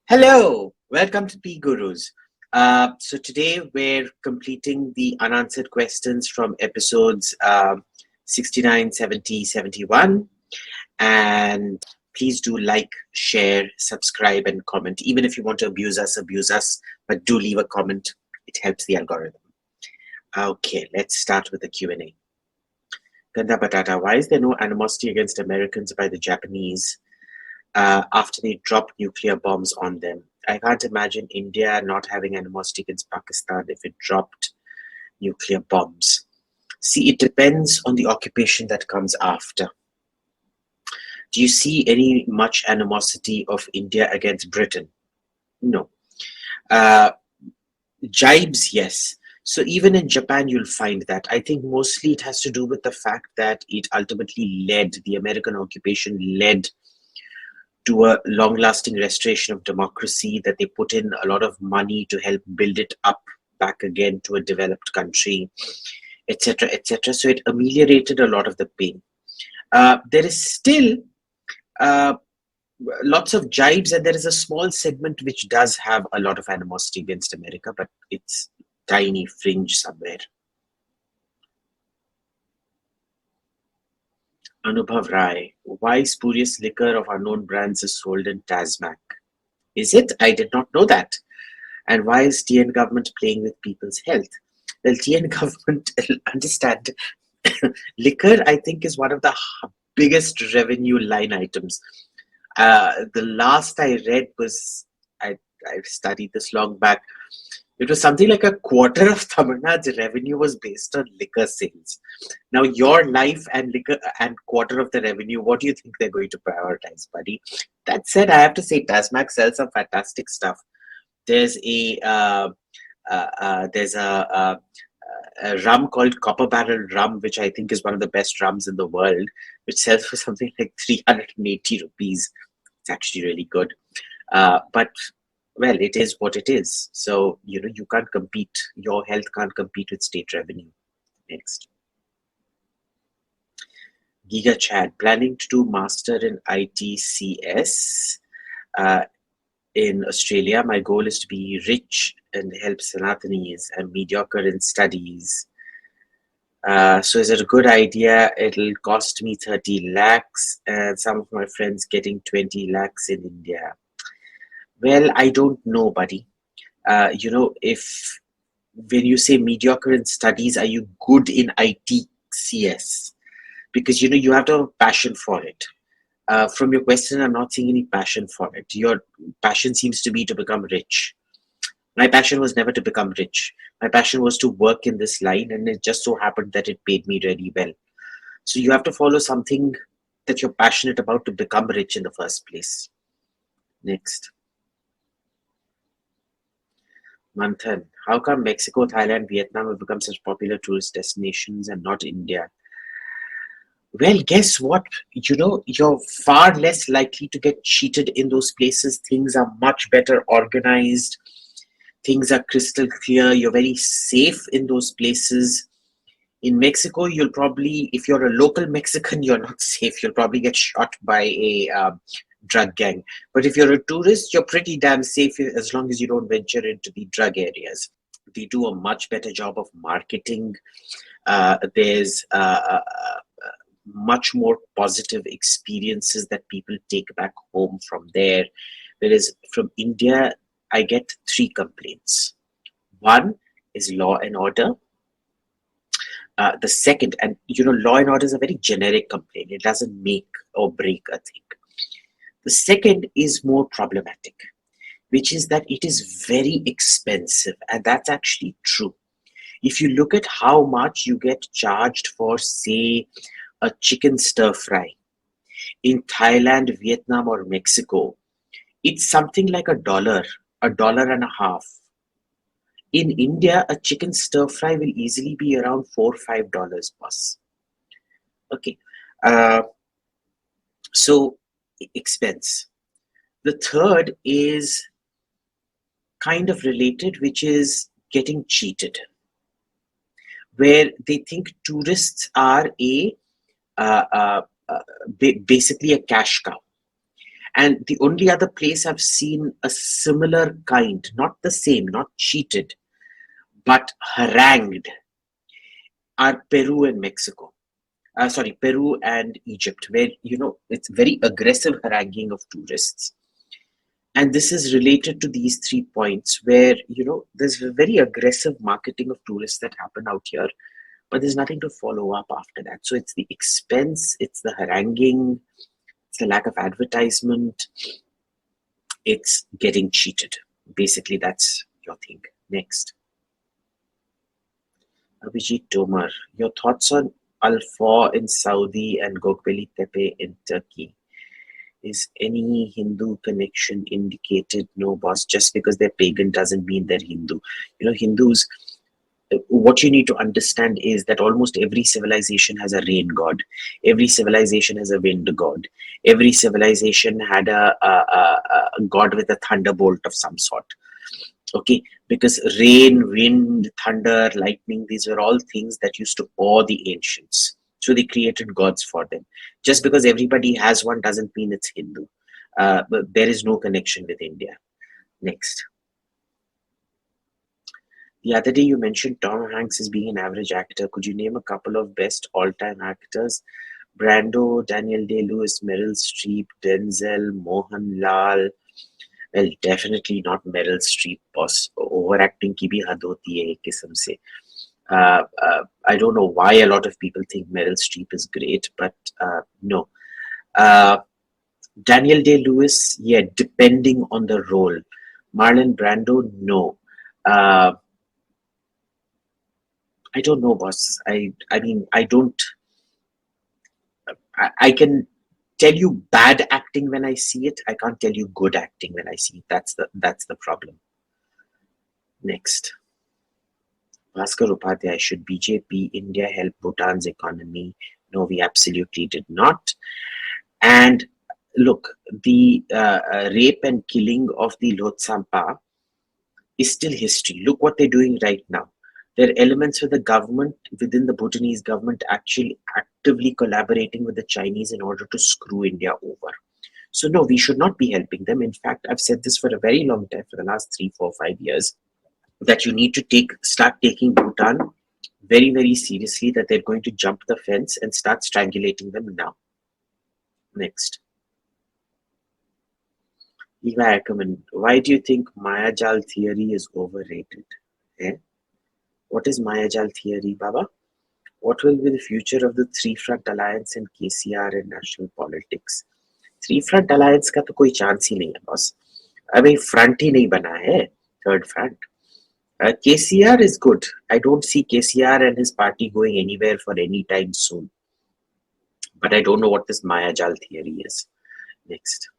Hello, welcome to P Gurus. So today we're completing the unanswered questions from episodes 69, 70, 71. And please do like, share, subscribe, and comment. Even if you want to abuse us, but do leave a comment. It helps the algorithm. Okay, let's start with the Q&A. Ganda Batata, why is there no animosity against Americans by the Japanese after they dropped nuclear bombs on them? I can't imagine India not having animosity against Pakistan if it dropped nuclear bombs. See, it depends on the occupation that comes after. Do you see any much animosity of India against Britain? No. Jibes, yes. So even in Japan, you'll find that. I think mostly it has to do with the fact that it ultimately the American occupation led to a long-lasting restoration of democracy, that they put in a lot of money to help build it up back again to a developed country, etc., etc. So it ameliorated a lot of the pain. There is still lots of jibes, and there is a small segment which does have a lot of animosity against America, but it's tiny fringe somewhere. Anubhav Rai, why spurious liquor of unknown brands is sold in Tasmac? Is it? I did not know that. And why is TN government playing with people's health? Well, TN government, understand, liquor, I think, is one of the biggest revenue line items. The last I read was, I studied this long back, it was something like a quarter of Tamil Nadu's revenue was based on liquor sales. Now, your life and liquor and quarter of the revenue, what do you think they're going to prioritize, buddy? That said, I have to say, Tasmac sells some fantastic stuff. There's a rum called Copper Barrel Rum, which I think is one of the best rums in the world, which sells for something like 380 rupees. It's actually really good. But well, it is what it is. So, you can't compete. Your health can't compete with state revenue. Next. Giga Chad, planning to do master in ITCS in Australia. My goal is to be rich and help Sanatanis and mediocre in studies. So is it a good idea? It'll cost me 30 lakhs and some of my friends getting 20 lakhs in India. Well, I don't know, buddy. If when you say mediocre in studies, are you good in ITCS? Because, you have to have a passion for it. From your question, I'm not seeing any passion for it. Your passion seems to be to become rich. My passion was never to become rich. My passion was to work in this line, and it just so happened that it paid me really well. So you have to follow something that you're passionate about to become rich in the first place. Next. Manthan, how come Mexico, Thailand, Vietnam have become such popular tourist destinations and not India? Well, guess what? You're far less likely to get cheated in those places. Things are much better organized. Things are crystal clear. You're very safe in those places. In Mexico, you'll probably, if you're a local Mexican, you're not safe. You'll probably get shot by a drug gang. But if you're a tourist, you're pretty damn safe as long as you don't venture into the drug areas. They do a much better job of marketing. There's much more positive experiences that people take back home from there. Whereas from India, I get 3 complaints. One is law and order. The second, and law and order is a very generic complaint. It doesn't make or break a thing. The second is more problematic, which is that it is very expensive, and that's actually true. If you look at how much you get charged for, say, a chicken stir fry in Thailand, Vietnam, or Mexico, it's something like $1, $1.50. In India, a chicken stir fry will easily be around $4 or $5 plus. Okay, so expense. The third is kind of related, which is getting cheated, where they think tourists are basically a cash cow. And the only other place I've seen a similar kind, not the same, not cheated, but harangued, are Peru and Mexico. Peru and Egypt, where, it's very aggressive haranguing of tourists. And this is related to these 3 points where, there's a very aggressive marketing of tourists that happen out here, but there's nothing to follow up after that. So it's the expense, it's the haranguing, it's the lack of advertisement, it's getting cheated. Basically, that's your thing. Next. Abhijit Tomar, your thoughts on Al-Faw in Saudi and Gobleki Tepe in Turkey. Is any Hindu connection indicated? No, boss. Just because they're pagan doesn't mean they're Hindu. Hindus, what you need to understand is that almost every civilization has a rain god. Every civilization has a wind god. Every civilization had a god with a thunderbolt of some sort. Okay, because rain, wind, thunder, lightning, these were all things that used to awe the ancients. So they created gods for them. Just because everybody has one doesn't mean it's Hindu. But there is no connection with India. Next. The other day you mentioned Tom Hanks as being an average actor. Could you name a couple of best all-time actors? Brando, Daniel Day-Lewis, Meryl Streep, Denzel, Mohanlal. Well, definitely not Meryl Streep, boss. Overacting ki bhi had hoti hai ek kisam se. I don't know why a lot of people think Meryl Streep is great, but no. Daniel Day-Lewis, yeah, depending on the role. Marlon Brando, no. I don't know, boss. I mean, I don't. I can tell you bad acting when I see it. I can't tell you good acting when I see it. That's the problem. Next. Bhaskar Upadhyay, should BJP India help Bhutan's economy? No, we absolutely did not. And look, the rape and killing of the Lhotsampa is still history. Look what they're doing right now. There are elements of the government, within the Bhutanese government, actually actively collaborating with the Chinese in order to screw India over. So no, we should not be helping them. In fact, I've said this for a very long time, for the last 3, 4, 5 years, that you need to start taking Bhutan very, very seriously, that they're going to jump the fence and start strangulating them now. Next. Eva Ackerman, why do you think Mayajal theory is overrated? What is Mayajal theory, Baba? What will be the future of the three-front alliance in KCR and national politics? Three-front alliance का तो कोई chance ही नहीं है, boss. अभी front ही नहीं बना है, third front. KCR is good. I don't see KCR and his party going anywhere for any time soon. But I don't know what this Mayajal theory is. Next.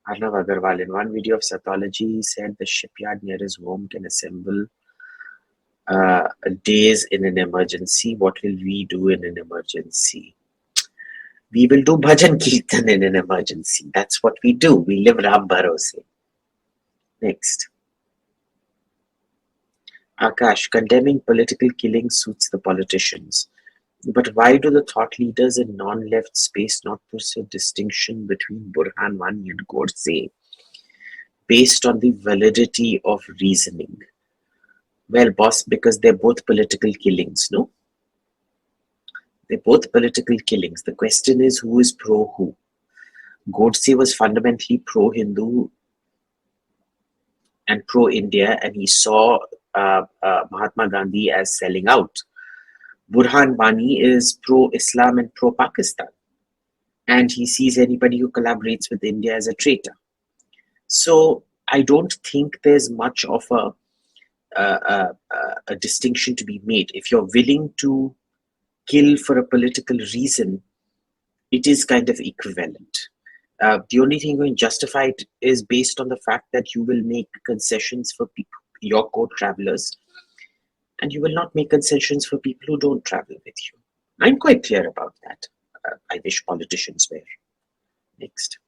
Arnav Agarwal, in one video of Sathology, said the shipyard near his home can assemble days in an emergency. What will we do in an emergency? We will do bhajan kirtan in an emergency. That's what we do. We live Ram Bharose. Next. Akash, condemning political killings suits the politicians. But why do the thought leaders in non-left space not pursue distinction between Burhan, Wani and Godse based on the validity of reasoning? Well, boss, because they're both political killings, no? They're both political killings. The question is, who is pro who? Godse was fundamentally pro-Hindu and pro-India, and he saw Mahatma Gandhi as selling out. Burhan Wani is pro-Islam and pro-Pakistan, and he sees anybody who collaborates with India as a traitor. So I don't think there's much of a distinction to be made. If you're willing to kill for a political reason, it is kind of equivalent. The only thing you can justify it is based on the fact that you will make concessions for people, your co-travelers, and you will not make concessions for people who don't travel with you. I'm quite clear about that. I wish politicians were. Next.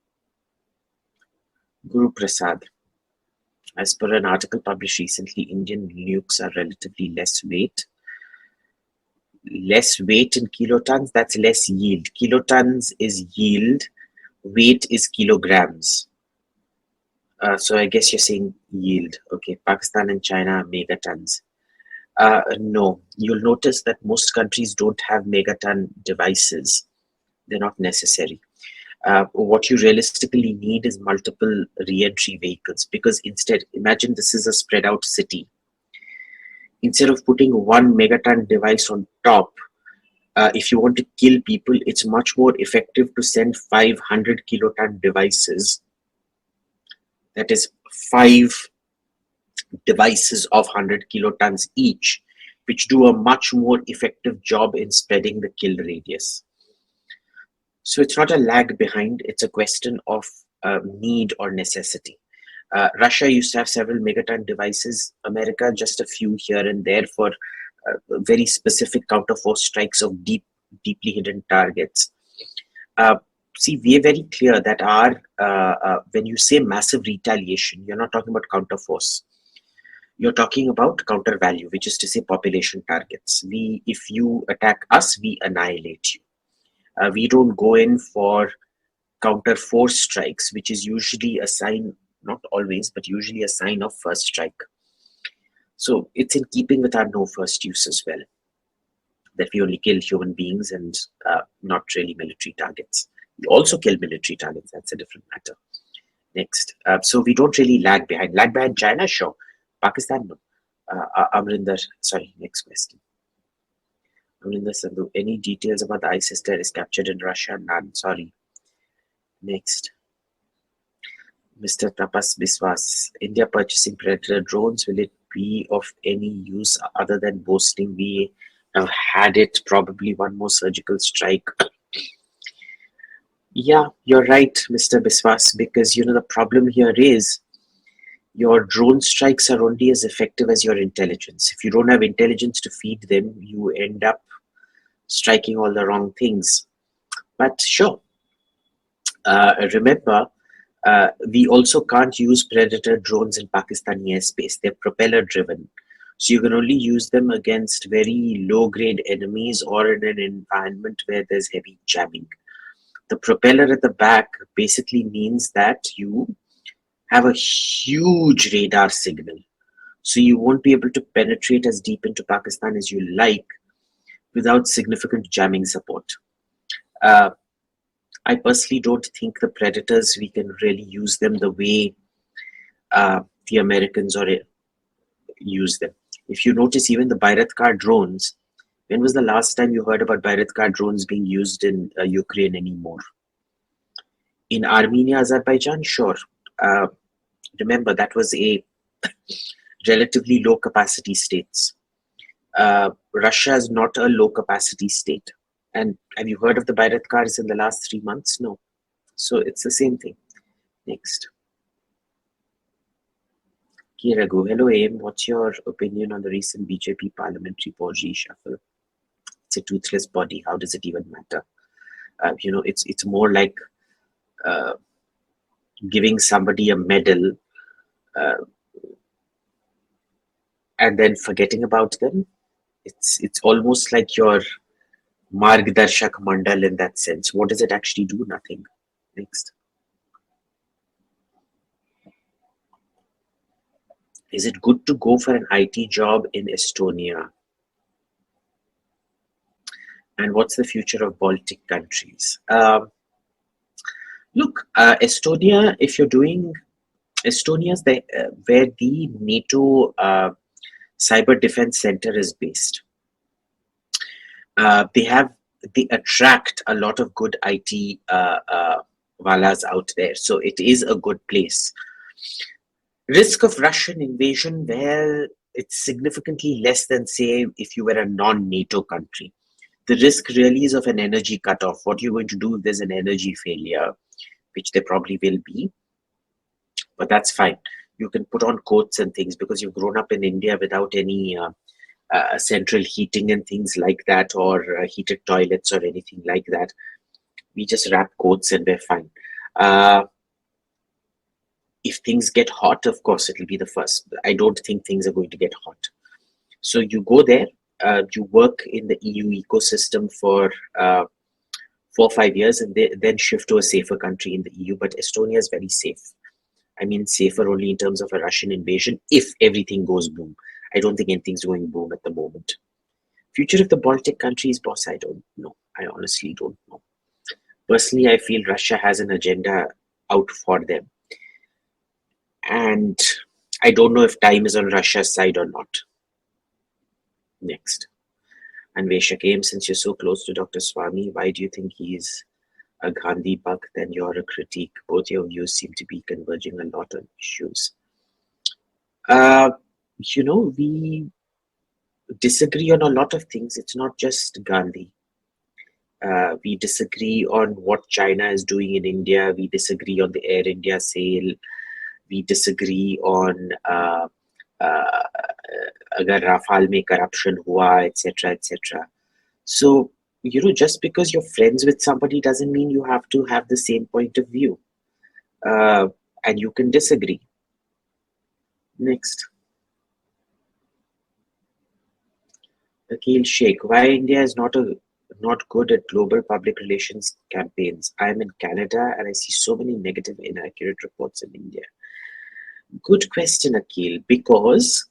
Guru Prasad. As per an article published recently, Indian nukes are relatively less weight. Less weight in kilotons, that's less yield. Kilotons is yield. Weight is kilograms. So I guess you're saying yield. Okay, Pakistan and China are megatons. No, you'll notice that most countries don't have megaton devices. They're not necessary. What you realistically need is multiple re-entry vehicles, because instead, imagine this is a spread out city. Instead of putting one megaton device on top, if you want to kill people, it's much more effective to send 500 kiloton devices. That is 5 devices of 100 kilotons each, which do a much more effective job in spreading the kill radius. So it's not a lag behind, it's a question of need or necessity. Russia used to have several megaton devices, America just a few here and there for very specific counterforce strikes of deeply hidden targets. See, we are very clear that when you say massive retaliation, you're not talking about counterforce. You're talking about counter value, which is to say population targets. If you attack us, we annihilate you. We don't go in for counter force strikes, which is usually a sign, not always, but usually a sign of first strike. So it's in keeping with our no first use as well, that we only kill human beings and not really military targets. We also kill military targets, that's a different matter. Next. So we don't really lag behind. Lag behind China, sure. Pakistan, no. Amrinder, sorry, next question. Amrinder Sandhu, any details about the ISIS terrorist captured in Russia? None, sorry. Next. Mr. Tapas Biswas, India purchasing Predator drones, will it be of any use other than boasting? We have had it, probably one more surgical strike. Yeah, you're right, Mr. Biswas, because the problem here is your drone strikes are only as effective as your intelligence. If you don't have intelligence to feed them, you end up striking all the wrong things. But sure, remember, we also can't use Predator drones in Pakistani airspace. They're propeller driven. So you can only use them against very low grade enemies or in an environment where there's heavy jamming. The propeller at the back basically means that you have a huge radar signal. So you won't be able to penetrate as deep into Pakistan as you like without significant jamming support. I personally don't think the Predators, we can really use them the way the Americans use them. If you notice, even the Bayratkar drones, when was the last time you heard about Bayratkar drones being used in Ukraine anymore? In Armenia, Azerbaijan, sure. Remember, that was a relatively low capacity states. Russia is not a low capacity state. And have you heard of the Bayratkars in the last 3 months? No. So it's the same thing. Next. Kiragu, hello Aim, what's your opinion on the recent BJP parliamentary poll reshuffle? It's a toothless body. How does it even matter? It's more like giving somebody a medal and then forgetting about them. It's almost like your Margdarshak Mandal in that sense. What does it actually do? Nothing. Next. Is it good to go for an IT job in Estonia? And what's the future of Baltic countries? Look, Estonia, if you're doing Estonia's where the NATO Cyber Defense Center is based. They attract a lot of good IT valas out there, so it is a good place. Risk of Russian invasion, well, it's significantly less than, say, if you were a non-NATO country. The risk really is of an energy cutoff. What you're going to do if there's an energy failure, which there probably will be, but that's fine. You can put on coats and things because you've grown up in India without any central heating and things like that, or heated toilets or anything like that. We just wrap coats and we're fine. If things get hot, of course, it'll be the first. I don't think things are going to get hot. So you go there, you work in the EU ecosystem for 4 or 5 years and then shift to a safer country in the EU. But Estonia is very safe. I mean, safer only in terms of a Russian invasion if everything goes boom. I don't think anything's going boom at the moment. Future of the Baltic countries, boss, I don't know. I honestly don't know. Personally, I feel Russia has an agenda out for them. And I don't know if time is on Russia's side or not. Next. Anvesha came, since you're so close to Dr. Swamy, why do you think he's a Gandhi Bhakt and you're a critique? Both your views seem to be converging a lot on issues. We disagree on a lot of things. It's not just Gandhi. We disagree on what China is doing in India. We disagree on the Air India sale. We disagree on agar Rafale mein corruption hua, etc., etc. So, just because you're friends with somebody doesn't mean you have to have the same point of view. And you can disagree. Next. Akil Sheikh, why India is not good at global public relations campaigns? I'm in Canada and I see so many negative, inaccurate reports in India. Good question, Akil, because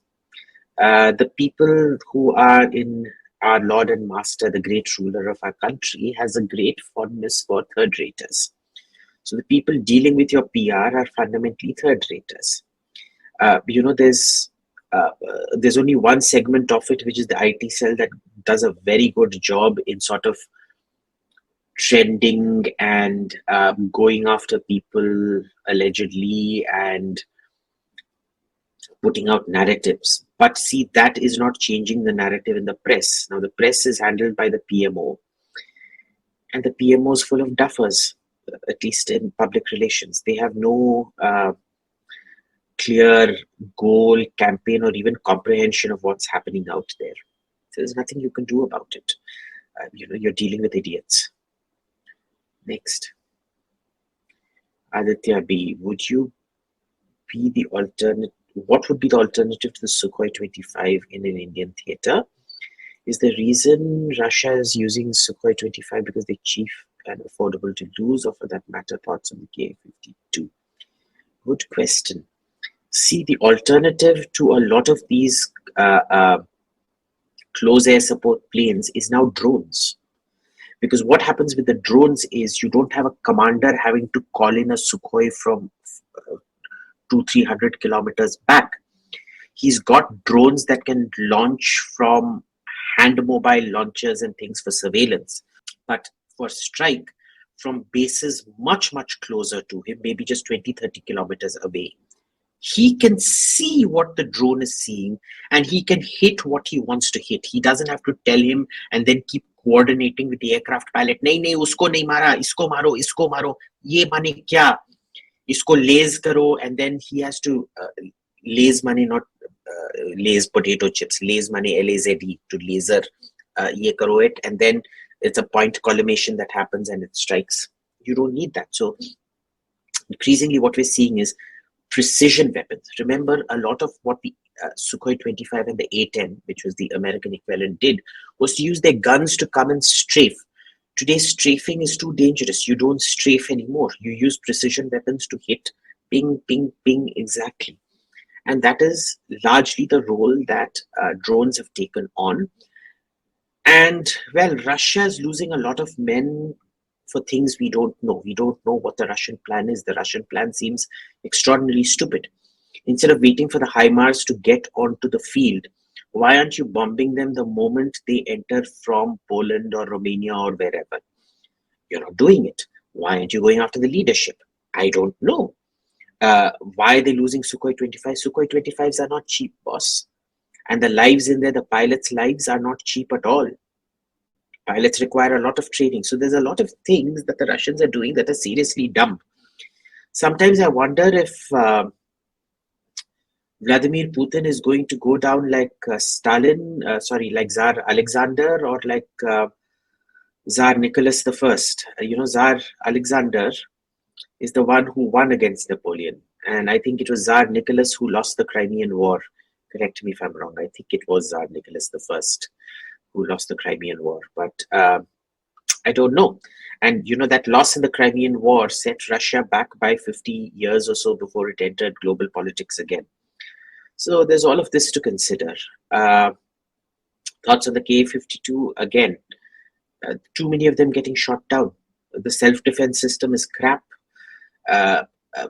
the people who are in our Lord and Master, the great ruler of our country, has a great fondness for third raters. So the people dealing with your PR are fundamentally third raters. There's only one segment of it, which is the IT cell, that does a very good job in sort of trending and going after people allegedly and putting out narratives. But see, that is not changing the narrative in the press. Now, the press is handled by the PMO, and the PMO is full of duffers, at least in public relations. They have no clear goal, campaign, or even comprehension of what's happening out there. So there's nothing you can do about it. You're dealing with idiots. Next. Aditya B, would you be the alternate? What would be the alternative to the Sukhoi 25 in an Indian theatre? Is the reason Russia is using Sukhoi 25 because they're cheap and affordable to lose, or for that matter, thoughts on the Ka-52? Good question. See, the alternative to a lot of these close air support planes is now drones. Because what happens with the drones is you don't have a commander having to call in a Sukhoi from 200-300 kilometers back. He's got drones that can launch from hand mobile launchers and things for surveillance. But for strike, from bases much, much closer to him, maybe just 20-30 kilometers away, he can see what the drone is seeing and he can hit what he wants to hit. He doesn't have to tell him and then keep coordinating with the aircraft pilot. Nahi, usko nahi mara, isko maro, ye mane kya? Isko laze karo, and then he has to laze mane, not laze potato chips, laze mane LAZE, to laser ye karo it, and then it's a point collimation that happens and it strikes. You don't need that. So increasingly what we're seeing is precision weapons. Remember, a lot of what the Sukhoi 25 and the A-10, which was the American equivalent, did was to use their guns to come and strafe. Today, strafing is too dangerous. You don't strafe anymore. You use precision weapons to hit, ping, ping, ping, exactly. And that is largely the role that drones have taken on. And, well, Russia is losing a lot of men for things we don't know. We don't know what the Russian plan is. The Russian plan seems extraordinarily stupid. Instead of waiting for the HIMARS to get onto the field, why aren't you bombing them the moment they enter from Poland or Romania or wherever? You're not doing it. Why aren't you going after the leadership? I don't know. Why are they losing Sukhoi 25? Sukhoi 25s are not cheap, boss. And the lives in there, the pilots' lives, are not cheap at all. Pilots require a lot of training. So there's a lot of things that the Russians are doing that are seriously dumb. Sometimes I wonder if Vladimir Putin is going to go down like like Tsar Alexander, or like Tsar Nicholas I. Tsar Alexander is the one who won against Napoleon. And I think it was Tsar Nicholas who lost the Crimean War. Correct me if I'm wrong. I think it was Tsar Nicholas I who lost the Crimean War. But I don't know. And that loss in the Crimean War set Russia back by 50 years or so before it entered global politics again. So there's all of this to consider. Thoughts on the Ka-52? Again, too many of them getting shot down. The self-defense system is crap. Uh, uh,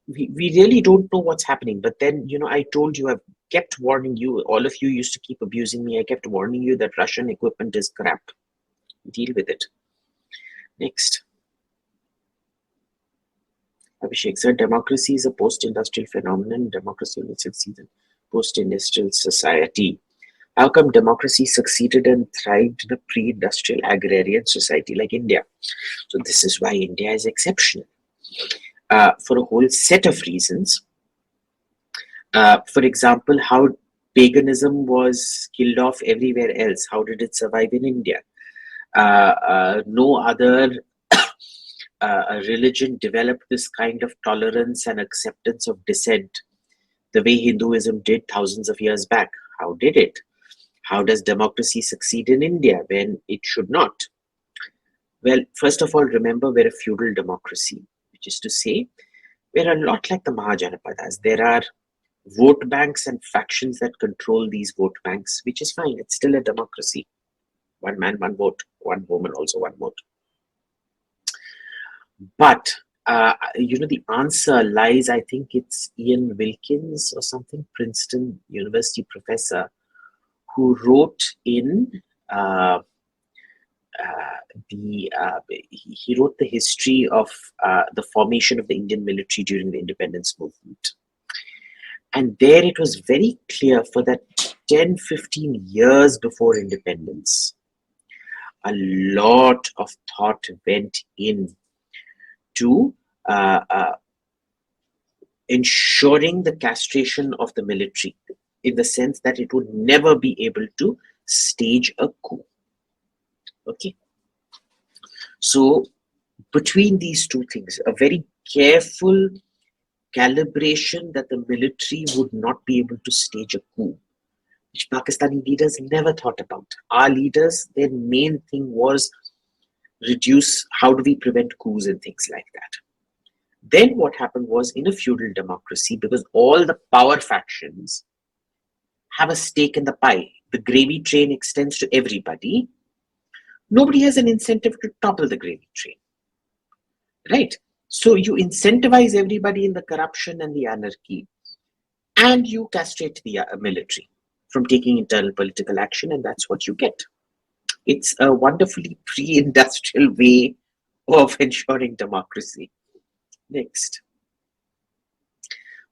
we really don't know what's happening. But then, I told you, I've kept warning you. All of you used to keep abusing me. I kept warning you that Russian equipment is crap. Deal with it. Next. Abhishek sir, democracy is a post-industrial phenomenon. Democracy only succeeds in post-industrial society. How come democracy succeeded and thrived in a pre-industrial agrarian society like India? So this is why India is exceptional for a whole set of reasons. For example, how paganism was killed off everywhere else. How did it survive in India? No other religion developed this kind of tolerance and acceptance of dissent the way Hinduism did thousands of years back. How did it? How does democracy succeed in India when it should not? Well, first of all, remember we're a feudal democracy, which is to say, we're a lot like the Mahajanapadas. There are vote banks and factions that control these vote banks, which is fine. It's still a democracy. One man, one vote. One woman, also one vote. But, the answer lies, I think it's Ian Wilkins or something, Princeton University professor, who wrote in he wrote the history of the formation of the Indian military during the independence movement. And there it was very clear for that 10, 15 years before independence, a lot of thought went in to ensuring the castration of the military, in the sense that it would never be able to stage a coup. Okay. So between these two things, a very careful calibration that the military would not be able to stage a coup, which Pakistani leaders never thought about. Our leaders, their main thing was reduce, how do we prevent coups and things like that. Then what happened was, in a feudal democracy, because all the power factions have a stake in the pie, the gravy train extends to everybody. Nobody has an incentive to topple the gravy train, right? So you incentivize everybody in the corruption and the anarchy, and you castrate the military from taking internal political action, and that's what you get. It's a wonderfully pre-industrial way of ensuring democracy. Next.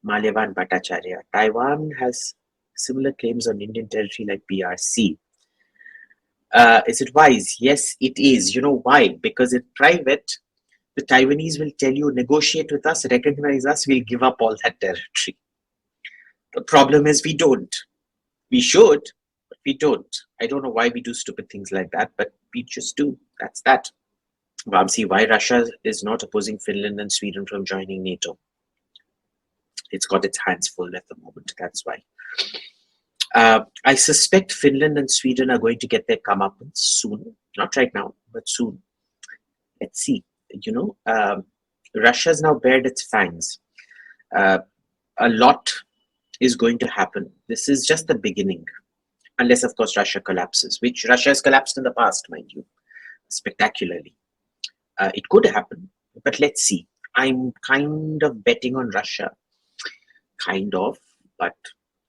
Malyavan Bhattacharya. Taiwan has similar claims on Indian territory like PRC. Is it wise? Yes, it is. You know why? Because in private, the Taiwanese will tell you, negotiate with us, recognize us, we'll give up all that territory. The problem is we don't. We should, but we don't. I don't know why we do stupid things like that, but we just do. That's that. Vamsi, why Russia is not opposing Finland and Sweden from joining NATO? It's got its hands full at the moment. That's why. I suspect Finland and Sweden are going to get their comeuppance soon. Not right now, but soon. Let's see. Russia's now bared its fangs. A lot is going to happen. This is just the beginning. Unless, of course, Russia collapses, which Russia has collapsed in the past, mind you, spectacularly. It could happen, but let's see. I'm kind of betting on Russia. Kind of, but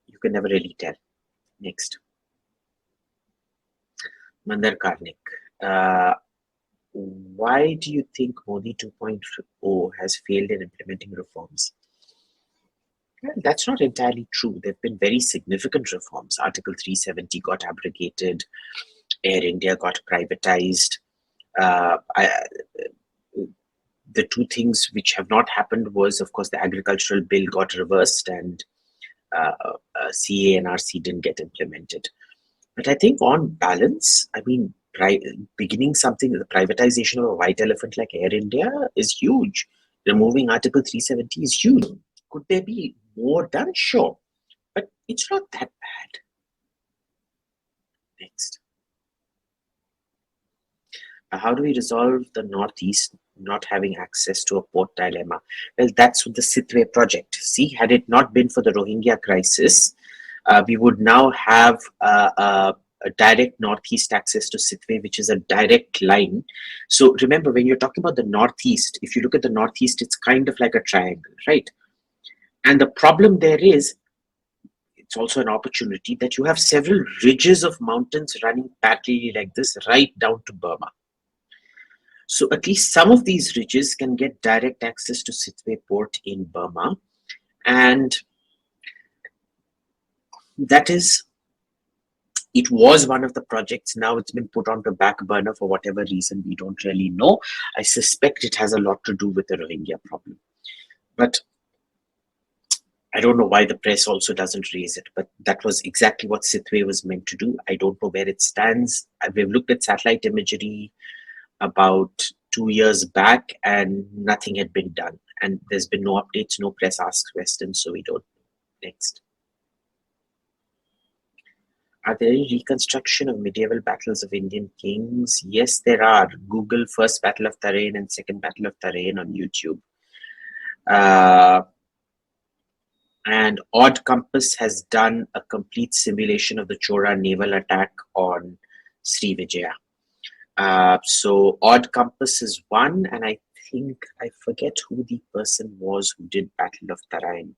you can never really tell. Next. Mandar Karnik. Why do you think Modi 2.0 has failed in implementing reforms? Well, that's not entirely true. There have been very significant reforms. Article 370 got abrogated. Air India got privatized. The two things which have not happened was, of course, the agricultural bill got reversed and CA and RC didn't get implemented. But I think on balance, I mean, beginning something, the privatization of a white elephant like Air India is huge. Removing Article 370 is huge. Could there be more done? Sure. But it's not that bad. Next. How do we resolve the Northeast not having access to a port dilemma? Well, that's the Sitwe project. See, had it not been for the Rohingya crisis, we would now have a direct Northeast access to Sitwe, which is a direct line. So remember, when you're talking about the Northeast, if you look at the Northeast, it's kind of like a triangle, right? And the problem there is, it's also an opportunity that you have several ridges of mountains running parallelly like this right down to Burma. So at least some of these ridges can get direct access to Sitwe port in Burma. And that is, it was one of the projects. Now it's been put on the back burner for whatever reason we don't really know. I suspect it has a lot to do with the Rohingya problem. But I don't know why the press also doesn't raise it, but that was exactly what Sitwe was meant to do. I don't know where it stands. We've looked at satellite imagery about 2 years back and nothing had been done. And there's been no updates, no press asks questions, so we don't know. Next. Are there any reconstruction of medieval battles of Indian kings? Yes, there are. Google First Battle of Tarain and Second Battle of Tarain on YouTube. And Odd Compass has done a complete simulation of the Chora naval attack on Srivijaya. So Odd Compass is one, and I think I forget who the person was who did Battle of Tarain.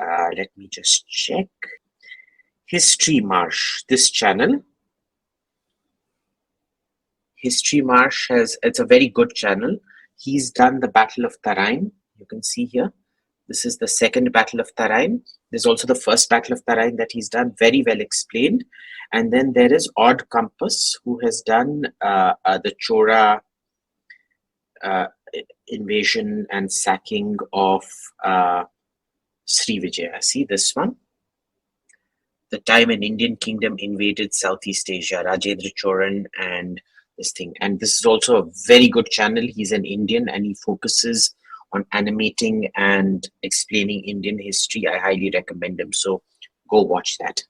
Let me just check. History Marsh, this channel. History Marsh it's a very good channel. He's done the Battle of Tarain. You can see here. This is the second Battle of Tarain. There's also the first Battle of Tarain that he's done, very well explained. And then there is Odd Compass, who has done the Chora invasion and sacking of Srivijaya. See this one? The time an Indian kingdom invaded Southeast Asia, Rajendra Choran and this thing. And this is also a very good channel. He's an Indian and he focuses on animating and explaining Indian history. I highly recommend him. So go watch that.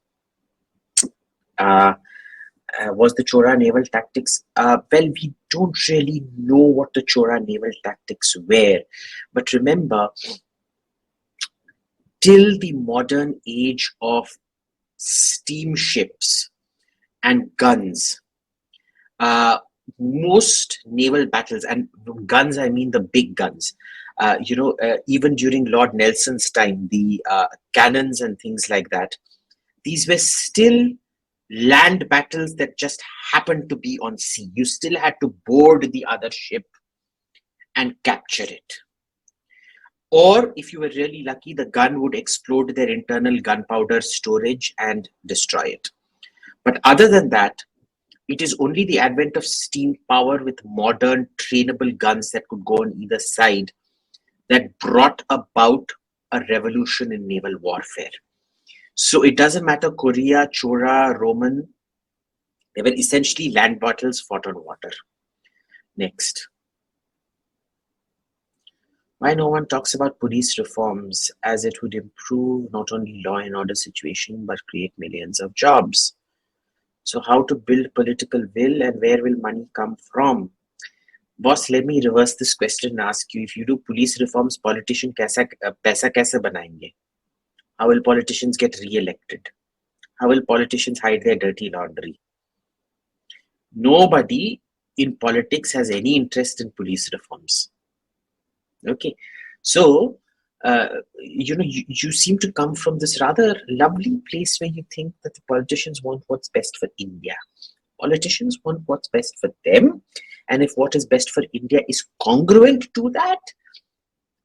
Was the Chora naval tactics? Well, we don't really know what the Chora naval tactics were. But remember, till the modern age of steamships and guns, most naval battles, and guns, I mean the big guns, even during Lord Nelson's time, the cannons and things like that, these were still land battles that just happened to be on sea. You still had to board the other ship and capture it. Or if you were really lucky, the gun would explode their internal gunpowder storage and destroy it. But other than that, it is only the advent of steam power with modern trainable guns that could go on either side that brought about a revolution in naval warfare. So it doesn't matter Korea, Chora, Roman, they were essentially land battles fought on water. Next. Why no one talks about police reforms, as it would improve not only law and order situation but create millions of jobs? So how to build political will and where will money come from? Boss, let me reverse this question and ask you, if you do police reforms, politician paisa kaise banayenge? How will politicians get re-elected? How will politicians hide their dirty laundry? Nobody in politics has any interest in police reforms. Okay, so you seem to come from this rather lovely place where you think that the politicians want what's best for India. Politicians want what's best for them, and if what is best for India is congruent to that,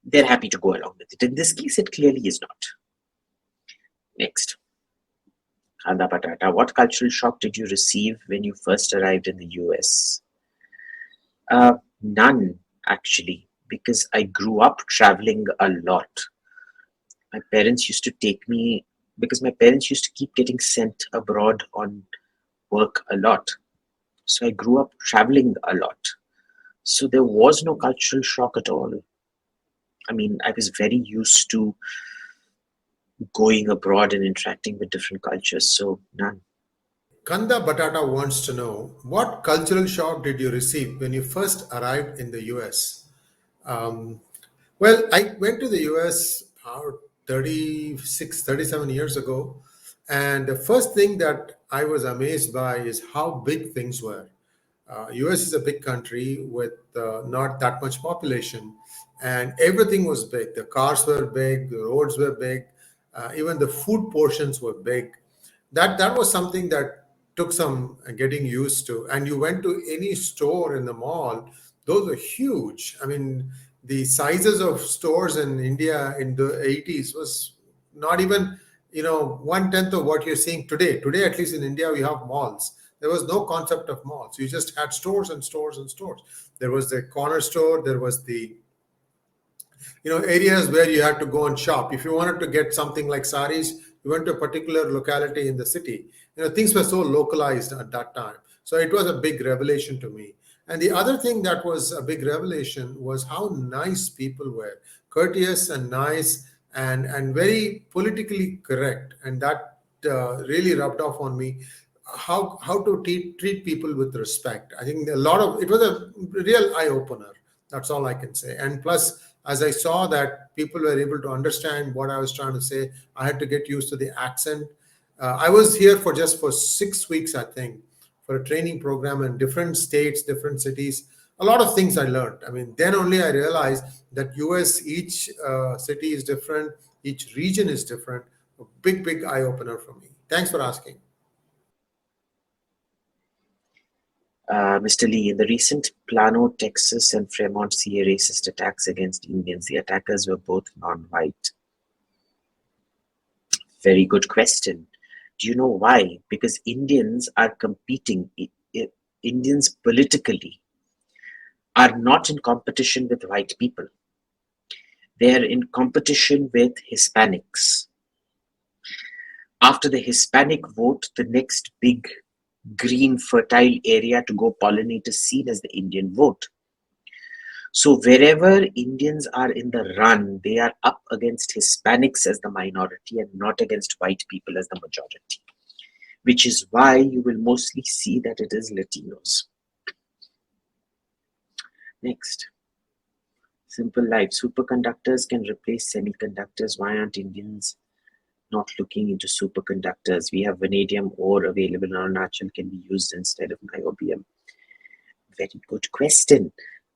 they're happy to go along with it. In this case, it clearly is not. Next. Khanda Patata, what cultural shock did you receive when you first arrived in the US? None, actually, because I grew up traveling a lot. My parents used to take me, because my parents used to keep getting sent abroad on work a lot. So I grew up traveling a lot. So there was no cultural shock at all. I mean, I was very used to going abroad and interacting with different cultures, so none. Kanda Batata wants to know, what cultural shock did you receive when you first arrived in the US? Um, well, I went to the US about 36, 37 years ago. And the first thing that I was amazed by is how big things were. US is a big country with not that much population, and everything was big. The cars were big, the roads were big, even the food portions were big. That was something that took some getting used to. And you went to any store in the mall; those were huge. I mean, the sizes of stores in India in the 80s was not even, 1/10 of what you're seeing today. Today, at least in India, we have malls. There was no concept of malls. You just had stores and stores and stores. There was the corner store. There was the areas where you had to go and shop. If you wanted to get something like saris, you went to a particular locality in the city. Things were so localized at that time. So it was a big revelation to me. And the other thing that was a big revelation was how nice people were, courteous and nice, and very politically correct. And that really rubbed off on me. How to treat people with respect. I think a lot of it was a real eye opener. That's all I can say. And plus, as I saw that people were able to understand what I was trying to say, I had to get used to the accent. I was here for 6 weeks, I think, for a training program in different states, different cities. A lot of things I learned. I mean, then only I realized that US, each city is different, each region is different. A big, big eye opener for me. Thanks for asking. Mr. Lee, in the recent Plano, Texas and Fremont CA racist attacks against Indians, the attackers were both non-white. Very good question. Do you know why? Because Indians are competing. Indians politically are not in competition with white people. They are in competition with Hispanics. After the Hispanic vote, the next big green fertile area to go pollinate is seen as the Indian vote. So wherever Indians are in the run, they are up against Hispanics as the minority and not against white people as the majority, which is why you will mostly see that it is Latinos. Next. Simple life. Superconductors can replace semiconductors. Why aren't Indians not looking into superconductors? We have vanadium ore available in Arunachal, can be used instead of niobium. Very good question.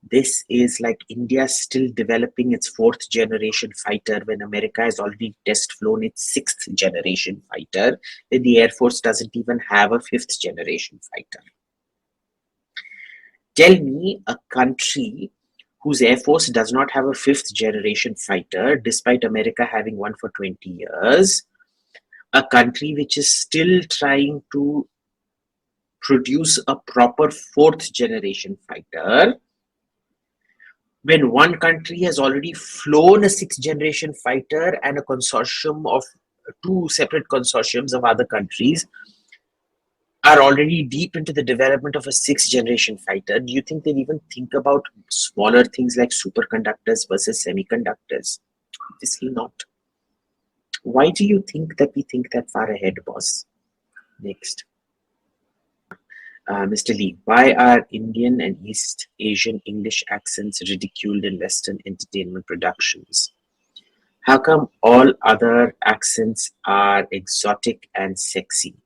This is like India still developing its 4th generation fighter when America has already test flown its 6th generation fighter. Then the Air Force doesn't even have a 5th generation fighter. Tell me a country whose Air Force does not have a 5th generation fighter, despite America having one for 20 years, a country which is still trying to produce a proper 4th generation fighter, when one country has already flown a 6th generation fighter and a consortium of 2 separate consortiums of other countries are already deep into the development of a 6th generation fighter. Do you think they'll even think about smaller things like superconductors versus semiconductors? Obviously not. Why do you think that we think that far ahead, boss? Next. Mr. Lee, why are Indian and East Asian English accents ridiculed in Western entertainment productions? How come all other accents are exotic and sexy?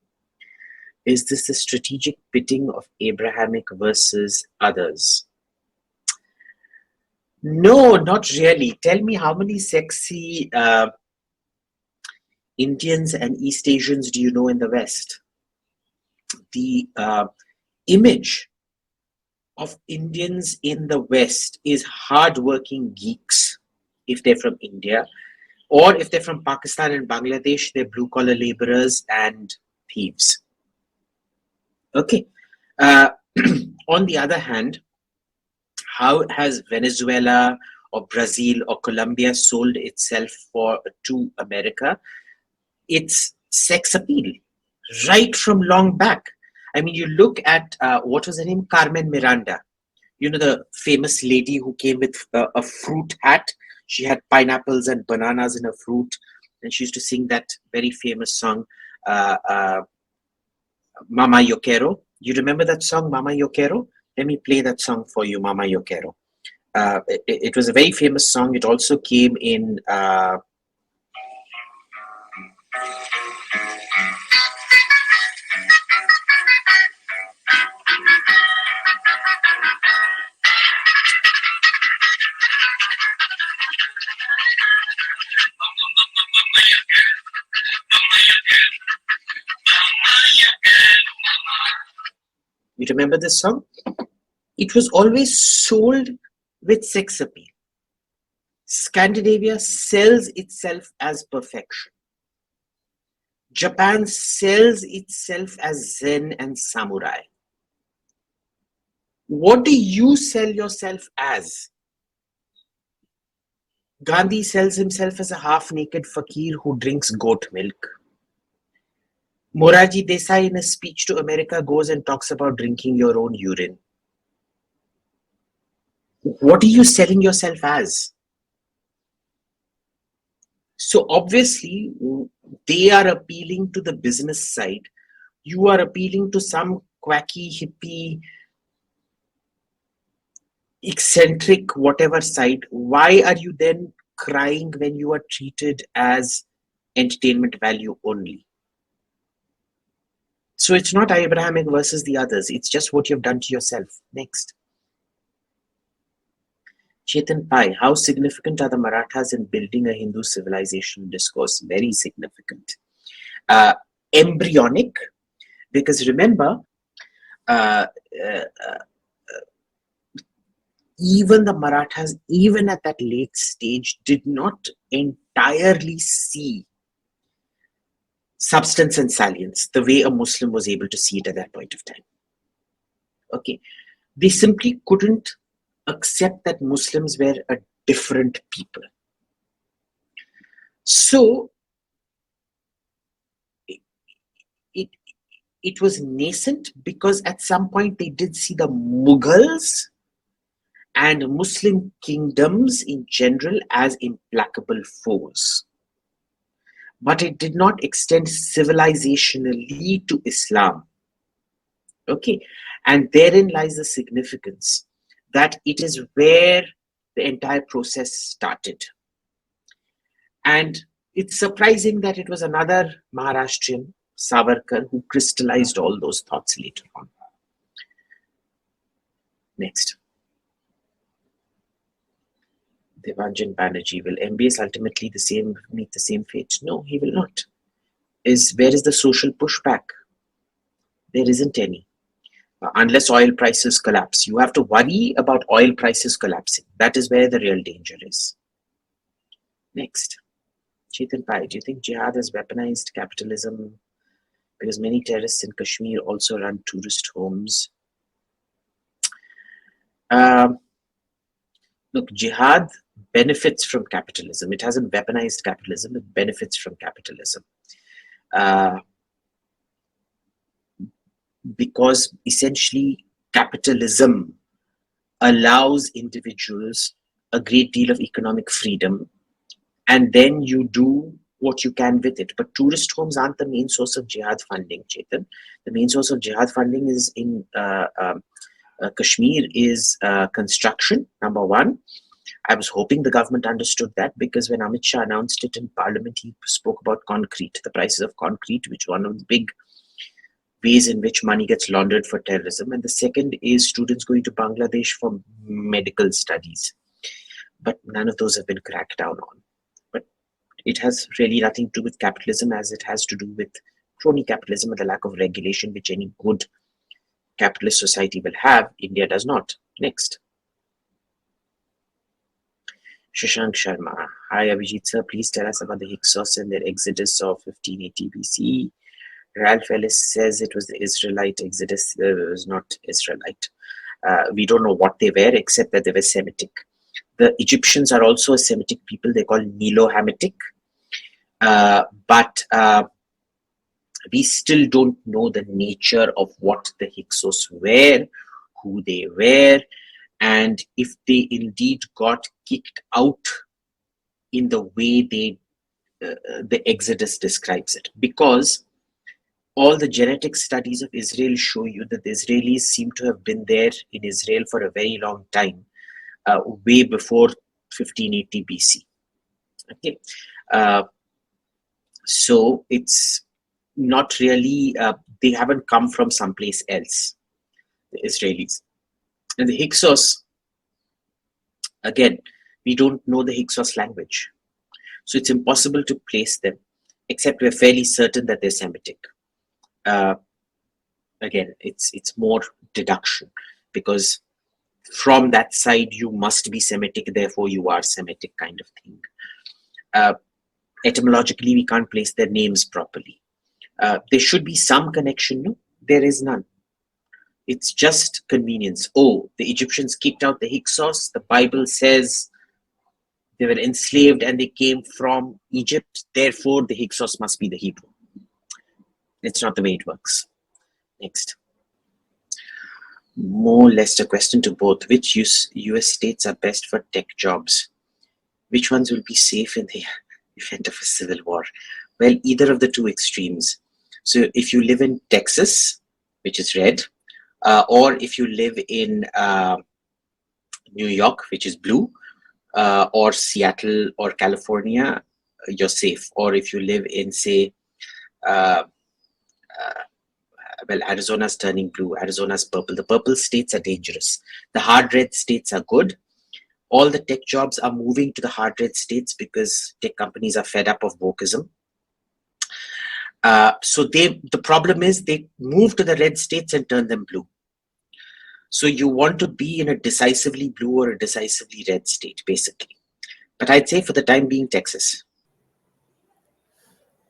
Is this the strategic pitting of Abrahamic versus others? No, not really. Tell me, how many sexy Indians and East Asians do you know in the West? The image of Indians in the West is hardworking geeks if they're from India, or if they're from Pakistan and Bangladesh, they're blue-collar laborers and thieves. Okay. On the other hand, how has Venezuela or Brazil or Colombia sold itself to America? It's sex appeal right from long back. I mean, you look at what was her name? Carmen Miranda. You know, the famous lady who came with a fruit hat. She had pineapples and bananas in her fruit, and she used to sing that very famous song. Mama Yo Quiero. You remember that song, Mama Yo Quiero? Let me play that song for you, Mama Yo Quiero. It was a very famous song. It also came in. You remember this song? It was always sold with sex appeal. Scandinavia sells itself as perfection. Japan sells itself as Zen and samurai. What do you sell yourself as? Gandhi sells himself as a half-naked fakir who drinks goat milk. Morarji Desai in a speech to America goes and talks about drinking your own urine. What are you selling yourself as? So obviously, they are appealing to the business side. You are appealing to some quacky, hippie, eccentric, whatever side. Why are you then crying when you are treated as entertainment value only? So it's not Abrahamic versus the others. It's just what you've done to yourself. Next. Chetan Pai, how significant are the Marathas in building a Hindu civilization discourse? Very significant. Embryonic, because remember, even the Marathas, even at that late stage, did not entirely see substance and salience the way a Muslim was able to see it at that point of time. Okay, they simply couldn't accept that Muslims were a different people. So it was nascent because at some point they did see the Mughals and Muslim kingdoms in general as implacable foes. But it did not extend civilizationally to Islam. Okay, and therein lies the significance that it is where the entire process started. And it's surprising that it was another Maharashtrian, Savarkar, who crystallized all those thoughts later on. Next. Devanjan Banerjee, will MBS ultimately meet the same fate? No, he will not. Where is the social pushback? There isn't any. Unless oil prices collapse. You have to worry about oil prices collapsing. That is where the real danger is. Next. Chetan Pai, do you think jihad has weaponized capitalism? Because many terrorists in Kashmir also run tourist homes. Look, jihad benefits from capitalism. It hasn't weaponized capitalism. It benefits from capitalism. Because essentially capitalism allows individuals a great deal of economic freedom, and then you do what you can with it. But tourist homes aren't the main source of jihad funding, Chetan. The main source of jihad funding is in Kashmir is construction, number one. I was hoping the government understood that, because when Amit Shah announced it in Parliament, he spoke about concrete, the prices of concrete, which one of the big ways in which money gets laundered for terrorism. And the second is students going to Bangladesh for medical studies. But none of those have been cracked down on. But it has really nothing to do with capitalism, as it has to do with crony capitalism and the lack of regulation which any good capitalist society will have. India does not. Next. Shashank Sharma. Hi Abhijit sir, please tell us about the Hyksos and their exodus of 1580 BC. Ralph Ellis says it was the Israelite exodus. It was not Israelite. We don't know what they were, except that they were Semitic. The Egyptians are also a Semitic people. They're called Nilo-Hamitic. But we still don't know the nature of what the Hyksos were, who they were, and if they indeed got kicked out in the way the Exodus describes it. Because all the genetic studies of Israel show you that the Israelis seem to have been there in Israel for a very long time, way before 1580 BC. Okay, uh, so it's not really, they haven't come from someplace else, the Israelis. And the Hyksos, again, we don't know the Hyksos language. So it's impossible to place them, except we're fairly certain that they're Semitic. Uh, Again, it's more deduction, because from that side you must be Semitic, therefore you are Semitic, kind of thing. Etymologically, we can't place their names properly. There should be some connection. No, there is none. It's just convenience. Oh, the Egyptians kicked out the Hyksos. The Bible says they were enslaved and they came from Egypt. Therefore, the Hyksos must be the Hebrew. It's not the way it works. Next. More or less a question to both. Which US states are best for tech jobs? Which ones will be safe in the event of a civil war? Well, either of the two extremes. So if you live in Texas, which is red, or if you live in New York, which is blue, or Seattle or California, you're safe. Or if you live in, say, well, Arizona's turning blue, Arizona's purple. The purple states are dangerous. The hard red states are good. All the tech jobs are moving to the hard red states because tech companies are fed up of wokeism. So the problem is they move to the red states and turn them blue. So you want to be in a decisively blue or a decisively red state, basically. But I'd say for the time being, Texas.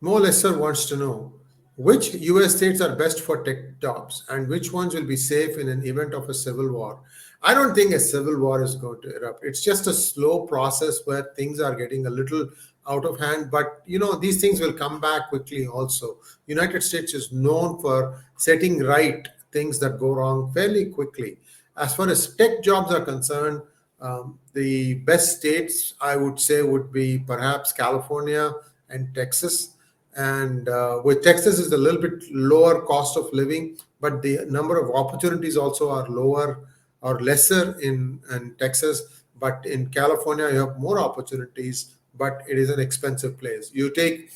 Mo Lesser wants to know which US states are best for tech jobs and which ones will be safe in an event of a civil war. I don't think a civil war is going to erupt. It's just a slow process where things are getting a little out of hand, but these things will come back quickly also. United States is known for setting right things that go wrong fairly quickly. As far as tech jobs are concerned, the best states I would say would be perhaps California and Texas. And with Texas is a little bit lower cost of living, but the number of opportunities also are lower or lesser in Texas. But in California, you have more opportunities, but it is an expensive place. You take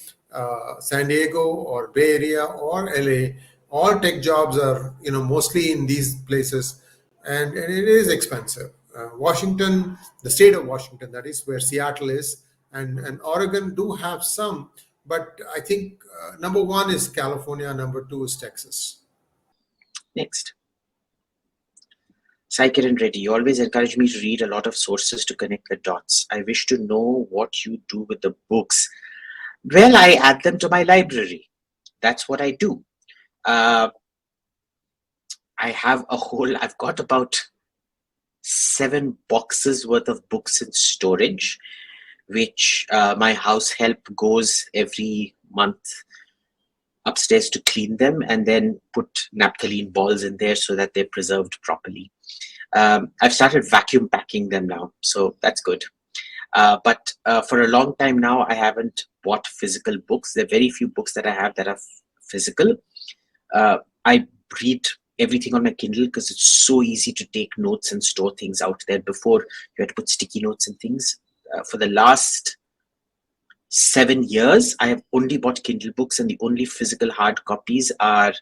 San Diego or Bay Area or LA, all tech jobs are mostly in these places, and it is expensive. Washington, the state of Washington, that is where Seattle is, and Oregon do have some, but I think number one is California, number two is Texas. Next. Saikiran Reddy, you always encourage me to read a lot of sources to connect the dots. I wish to know what you do with the books. Well, I add them to my library. That's what I do. I have I've got about 7 boxes worth of books in storage, which my house help goes every month upstairs to clean them and then put naphthalene balls in there so that they're preserved properly. I've started vacuum packing them now, so that's good. But for a long time now, I haven't bought physical books. There are very few books that I have that are physical. I read everything on my Kindle because it's so easy to take notes and store things out there. Before, you had to put sticky notes and things. For the last 7 years, I have only bought Kindle books, and the only physical hard copies are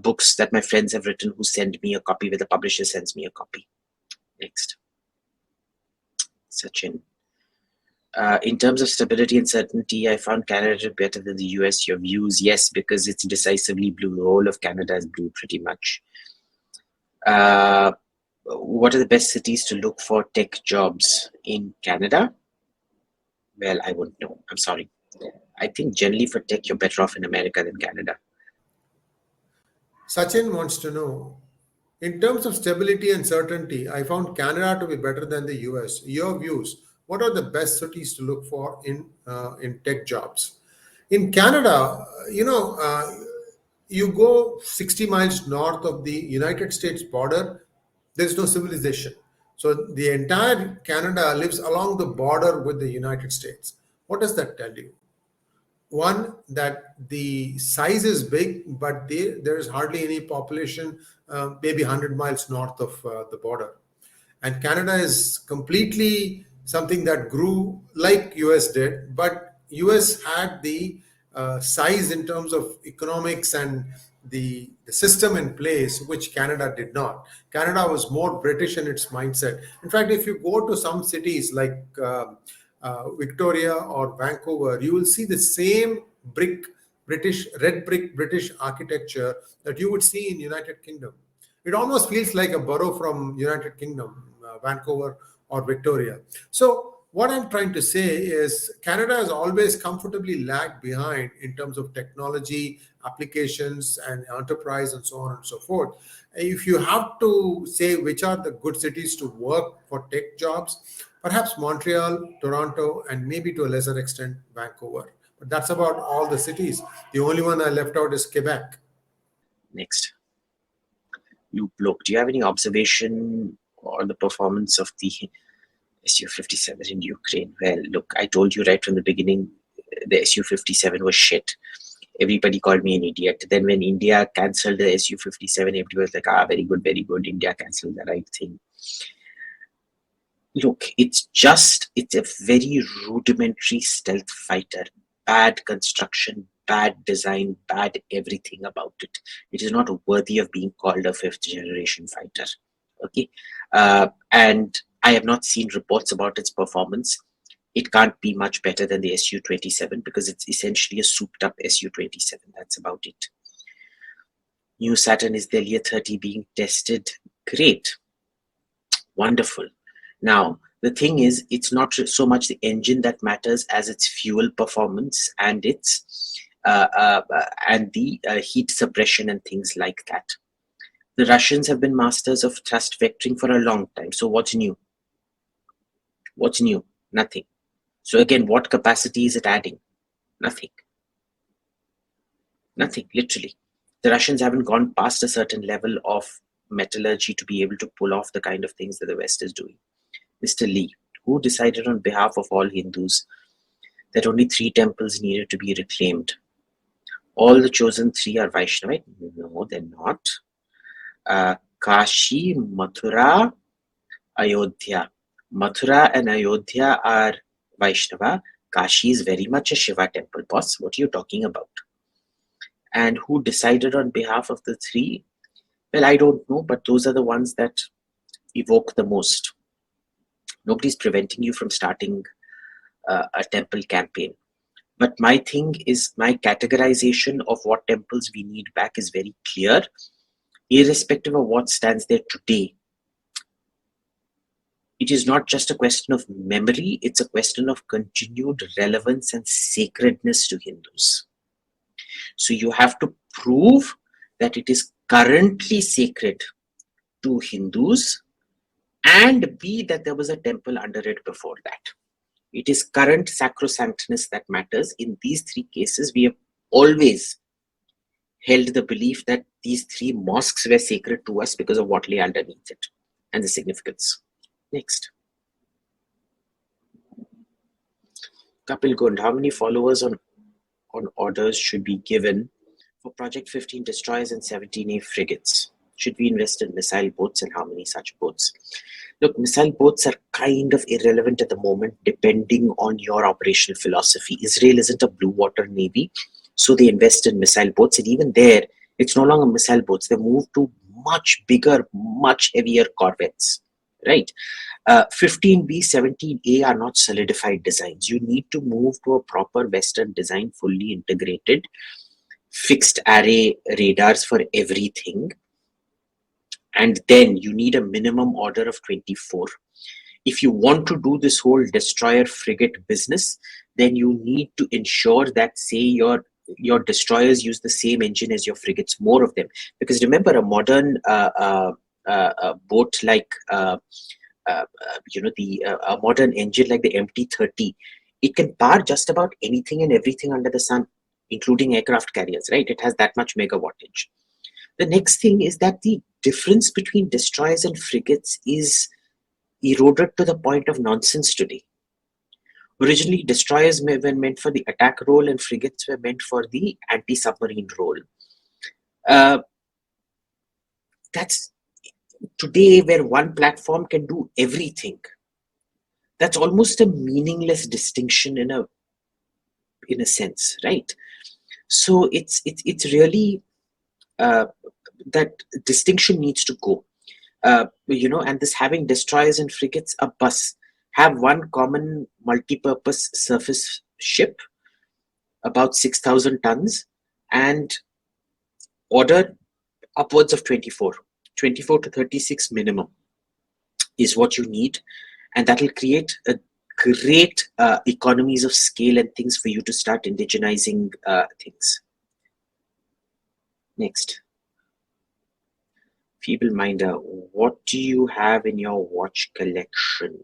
books that my friends have written who send me a copy, where the publisher sends me a copy. Next. Sachin. In terms of stability and certainty, I found Canada better than the US. Your views? Yes, because it's decisively blue. The whole of Canada is blue pretty much. What are the best cities to look for tech jobs in Canada? Well, I wouldn't know. I'm sorry. I think generally for tech, you're better off in America than Canada. Sachin wants to know, in terms of stability and certainty, I found Canada to be better than the US. Your views? What are the best cities to look for in tech jobs? In Canada, you go 60 miles north of the United States border, there's no civilization. So the entire Canada lives along the border with the United States. What does that tell you? one, that the size is big, but there is hardly any population, maybe 100 miles north of the border. And Canada is completely something that grew like US did, but US had the size in terms of economics and the system in place, which Canada did not. Canada was more British in its mindset. In fact, if you go to some cities like Victoria or Vancouver, you will see the same red brick British architecture that you would see in United Kingdom. It almost feels like a borough from United Kingdom, Vancouver or Victoria. So what I'm trying to say is Canada has always comfortably lagged behind in terms of technology, applications, and enterprise, and so on and so forth. If you have to say which are the good cities to work for tech jobs, perhaps Montreal, Toronto, and maybe to a lesser extent Vancouver. But that's about all the cities. The only one I left out is Quebec. Next. Luke Bloke, do you have any observation on the performance of the Su-57 in Ukraine? Well, look, I told you right from the beginning, the Su-57 was shit. Everybody called me an idiot. Then when India cancelled the Su-57, everybody was like, very good, very good. India cancelled the right thing. Look, it's a very rudimentary stealth fighter. Bad construction, bad design, bad everything about it. It is not worthy of being called a fifth generation fighter. Okay. And I have not seen reports about its performance. It can't be much better than the Su-27 because it's essentially a souped up Su-27. That's about it. New Saturn is the Lear-30 being tested. Great. Wonderful. Now, the thing is, it's not so much the engine that matters as its fuel performance and its heat suppression and things like that. The Russians have been masters of thrust vectoring for a long time. So what's new? What's new? Nothing. So again, what capacity is it adding? Nothing. Nothing, literally. The Russians haven't gone past a certain level of metallurgy to be able to pull off the kind of things that the West is doing. Mr. Lee, who decided on behalf of all Hindus that only 3 temples needed to be reclaimed? All the chosen 3 are Vaishnavite? No, they're not. Kashi, Mathura, Ayodhya. Mathura and Ayodhya are Vaishnava. Kashi is very much a Shiva temple, boss. What are you talking about? And who decided on behalf of the 3? Well, I don't know, but those are the ones that evoke the most. Nobody's preventing you from starting a temple campaign. But my thing is, my categorization of what temples we need back is very clear, irrespective of what stands there today. It is not just a question of memory, it's a question of continued relevance and sacredness to Hindus. So you have to prove that it is currently sacred to Hindus, and B, that there was a temple under it before that. It is current sacrosanctness that matters. In these 3 cases, we have always held the belief that these 3 mosques were sacred to us because of what lay underneath it and the significance. Next. Kapil Gund, how many followers on orders should be given for Project 15 destroyers and 17A frigates? Should we invest in missile boats and how many such boats? Look, missile boats are kind of irrelevant at the moment depending on your operational philosophy. Israel isn't a blue water navy, so they invest in missile boats, and even there, it's no longer missile boats. They move to much bigger, much heavier corvettes, right? 15B, 17A are not solidified designs. You need to move to a proper Western design, fully integrated, fixed array radars for everything. And then you need a minimum order of 24. If you want to do this whole destroyer frigate business, then you need to ensure that, say, your destroyers use the same engine as your frigates, more of them. Because remember, a modern boat like a modern engine like the MT-30, it can power just about anything and everything under the sun, including aircraft carriers, right? It has that much megawattage. The next thing is that the difference between destroyers and frigates is eroded to the point of nonsense today. Originally, destroyers were meant for the attack role and frigates were meant for the anti-submarine role. That's today where one platform can do everything. That's almost a meaningless distinction in a sense, right? So it's really that distinction needs to go. And this having destroyers and frigates, a bus, have one common multi-purpose surface ship, about 6,000 tons, and order upwards of 24 to 36 minimum is what you need, and that will create a great economies of scale and things for you to start indigenizing things. Next. Feeble Minder, what do you have in your watch collection?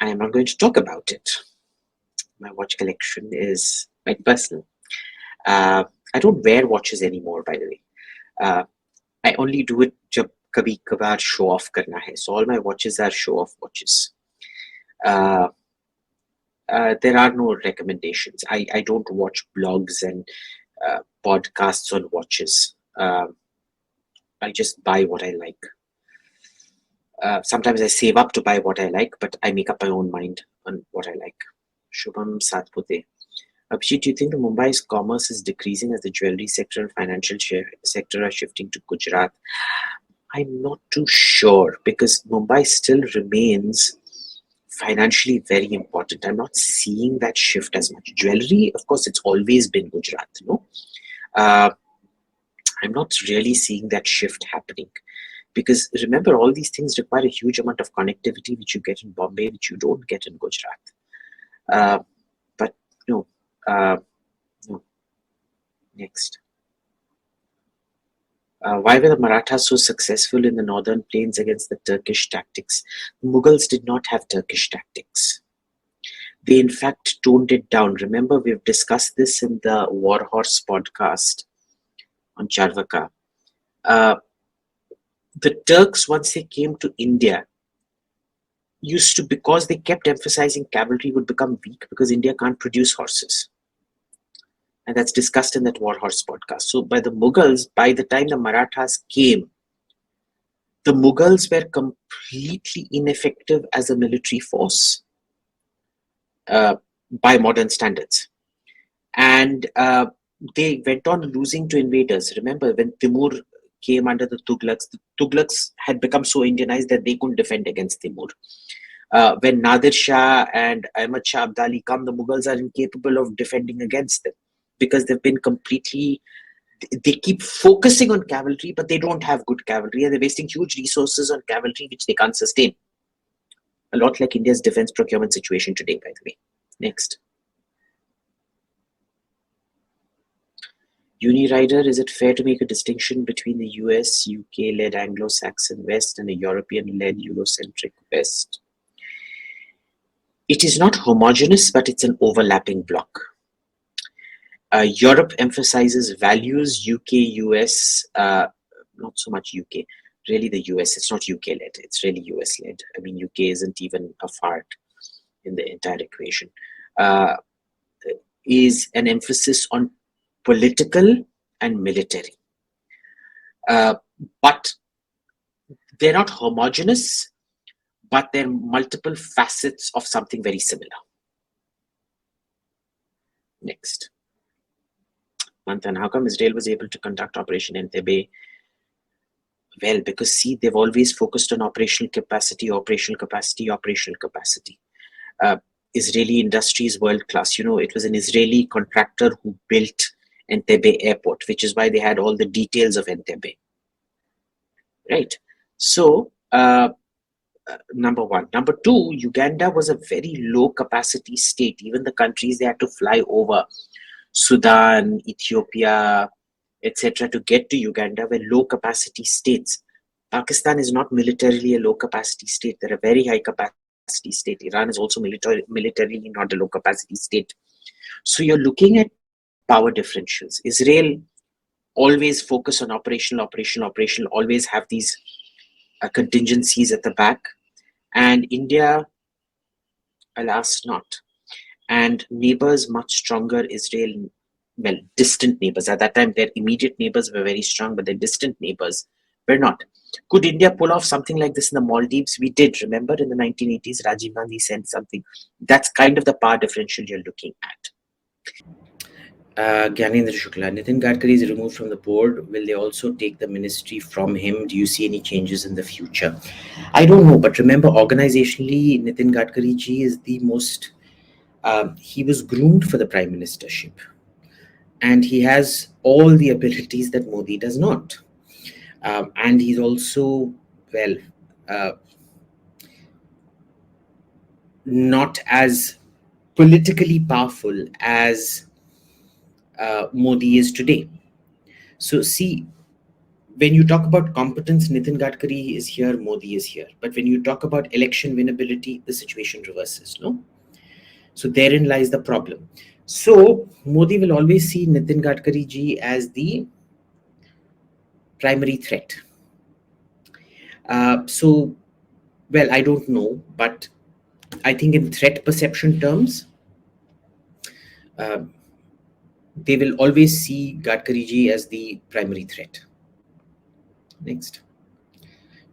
I am not going to talk about it. My watch collection is quite personal. I don't wear watches anymore, by the way. I only do it jab kabhi kabhar show off karna hai. So all my watches are show off watches. There are no recommendations. I don't watch blogs and podcasts on watches. I just buy what I like. Sometimes I save up to buy what I like, but I make up my own mind on what I like. Shubham Satpute. Abhijit, do you think the Mumbai's commerce is decreasing as the jewelry sector and financial sector are shifting to Gujarat? I'm not too sure, because Mumbai still remains financially very important. I'm not seeing that shift as much. Jewelry, of course, it's always been Gujarat, no? I'm not really seeing that shift happening, because remember, all these things require a huge amount of connectivity, which you get in Bombay, which you don't get in Gujarat. But no. No. Next. Why were the Marathas so successful in the northern plains against the Turkish tactics? The Mughals did not have Turkish tactics. They in fact toned it down. Remember, we've discussed this in the War Horse podcast on Charvaka. The Turks, once they came to India, used to, because they kept emphasizing cavalry, would become weak because India can't produce horses. And that's discussed in that War Horse podcast. So by the Mughals, by the time the Marathas came, the Mughals were completely ineffective as a military force by modern standards. And they went on losing to invaders. Remember, when Timur came under the Tughlaqs had become so Indianized that they couldn't defend against Timur. When Nadir Shah and Ahmad Shah Abdali come, the Mughals are incapable of defending against them, because they've been completely, they keep focusing on cavalry, but they don't have good cavalry, and they're wasting huge resources on cavalry, which they can't sustain. A lot like India's defense procurement situation today, by the way. Next. Unirider, is it fair to make a distinction between the US, UK-led Anglo-Saxon West and a European-led Eurocentric West? It is not homogeneous, but it's an overlapping block. Europe emphasizes values, UK, US, not so much UK, really the US, it's not UK-led, it's really US-led. I mean, UK isn't even a fart in the entire equation. Is an emphasis on political and military. But they're not homogeneous, but they're multiple facets of something very similar. Next. Manthan, how come Israel was able to conduct Operation Entebbe? Well, because see, they've always focused on operational capacity. Israeli industry is world class. You know, it was an Israeli contractor who built Entebbe airport, which is why they had all the details of Entebbe. Right. So, number one. Number two, Uganda was a very low capacity state. Even the countries they had to fly over, Sudan, Ethiopia, etc., to get to Uganda, were low capacity states. Pakistan is not militarily a low capacity state. They're a very high capacity state. Iran is also militarily not a low capacity state. So you're looking at power differentials. Israel always focus on operational, always have these contingencies at the back. And India Alas, not. And neighbors much stronger, Israel, well, distant neighbors. At that time, their immediate neighbors were very strong, but their distant neighbors were not. Could India pull off something like this in the Maldives? We did. Remember in the 1980s, Rajiv Gandhi sent something. That's kind of the power differential you're looking at. Gyanendra Shukla, Nitin Gadkari is removed from the board. Will they also take the ministry from him? Do you see any changes in the future? I don't know, but remember, organizationally, Nitin Gadkari ji is the most. He was groomed for the prime ministership, and he has all the abilities that Modi does not. And he's also, well, uh, not as politically powerful as Modi is today. So, see, when you talk about competence, Nitin Gadkari is here, Modi is here. But when you talk about election winnability, the situation reverses, no? So therein lies the problem. So Modi will always see Nitin Gadkari ji as the primary threat. So, well, I don't know, but I think in threat perception terms, uh, they will always see Gadkari ji as the primary threat. Next.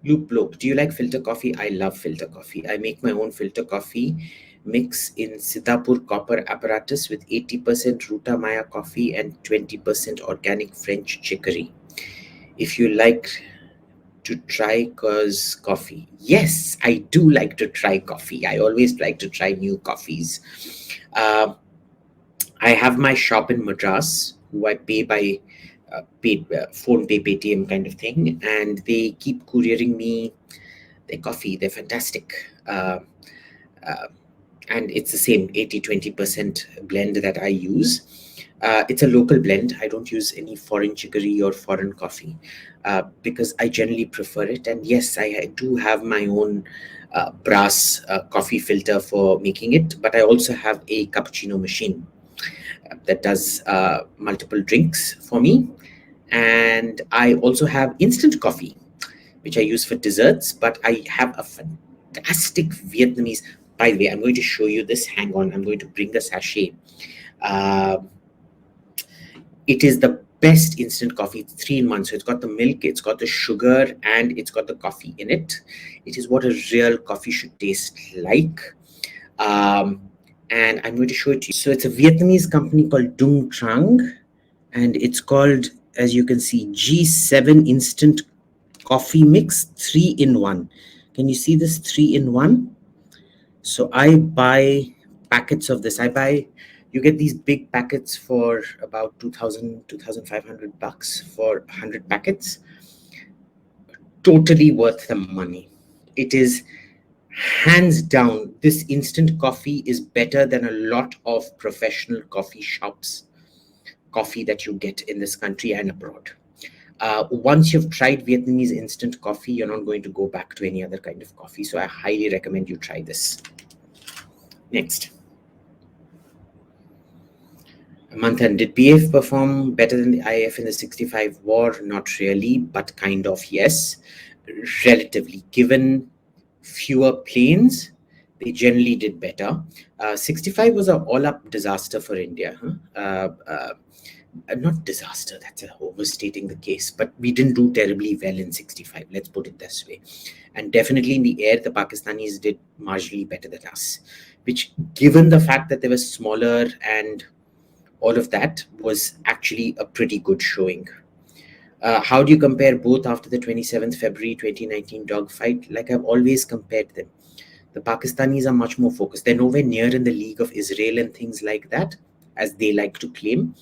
Luke Bloke, do you like filter coffee? I love filter coffee. I make my own filter coffee mix in Sitapur copper apparatus with 80% Ruta Maya coffee and 20% organic French chicory. If you like to try cause coffee. Yes, I do like to try coffee. I always like to try new coffees. Uh, I have my shop in Madras, who I pay by phone pay, Paytm kind of thing, and they keep couriering me their coffee. They're fantastic. Uh, and it's the same 80-20% blend that I use. It's a local blend. I don't use any foreign chicory or foreign coffee because I generally prefer it. And yes, I do have my own brass coffee filter for making it, but I also have a cappuccino machine that does multiple drinks for me. And I also have instant coffee, which I use for desserts, but I have a fantastic Vietnamese. By the way, I'm going to show you this. Hang on, I'm going to bring the sachet. Uh, it is the best instant coffee. It's 3 in 1. So it's got the milk, it's got the sugar, and it's got the coffee in it. It is what a real coffee should taste like. Um, and I'm going to show it to you. So it's a Vietnamese company called Dung Trang, and it's called, as you can see, G7 Instant Coffee Mix 3 in 1. Can you see this 3 in 1? So I buy packets of this. You get these big packets for about 2,000, 2,500 bucks for 100 packets. Totally worth the money. It is hands down, this instant coffee is better than a lot of professional coffee shops coffee that you get in this country and abroad. Once you've tried Vietnamese instant coffee, you're not going to go back to any other kind of coffee. So I highly recommend you try this. Next. Manthan, did PF perform better than the IF in the 65 war? Not really, but kind of yes. Relatively, given fewer planes, they generally did better. 65 was an all-up disaster for India. Not disaster, that's overstating the case, but we didn't do terribly well in 65, let's put it this way. And definitely in the air, the Pakistanis did marginally better than us, which, given the fact that they were smaller and all of that, was actually a pretty good showing. How do you compare both after the 27th February 2019 dogfight? Like I've always compared them. The Pakistanis are much more focused. They're nowhere near in the league of Israel and things like that, as they like to claim.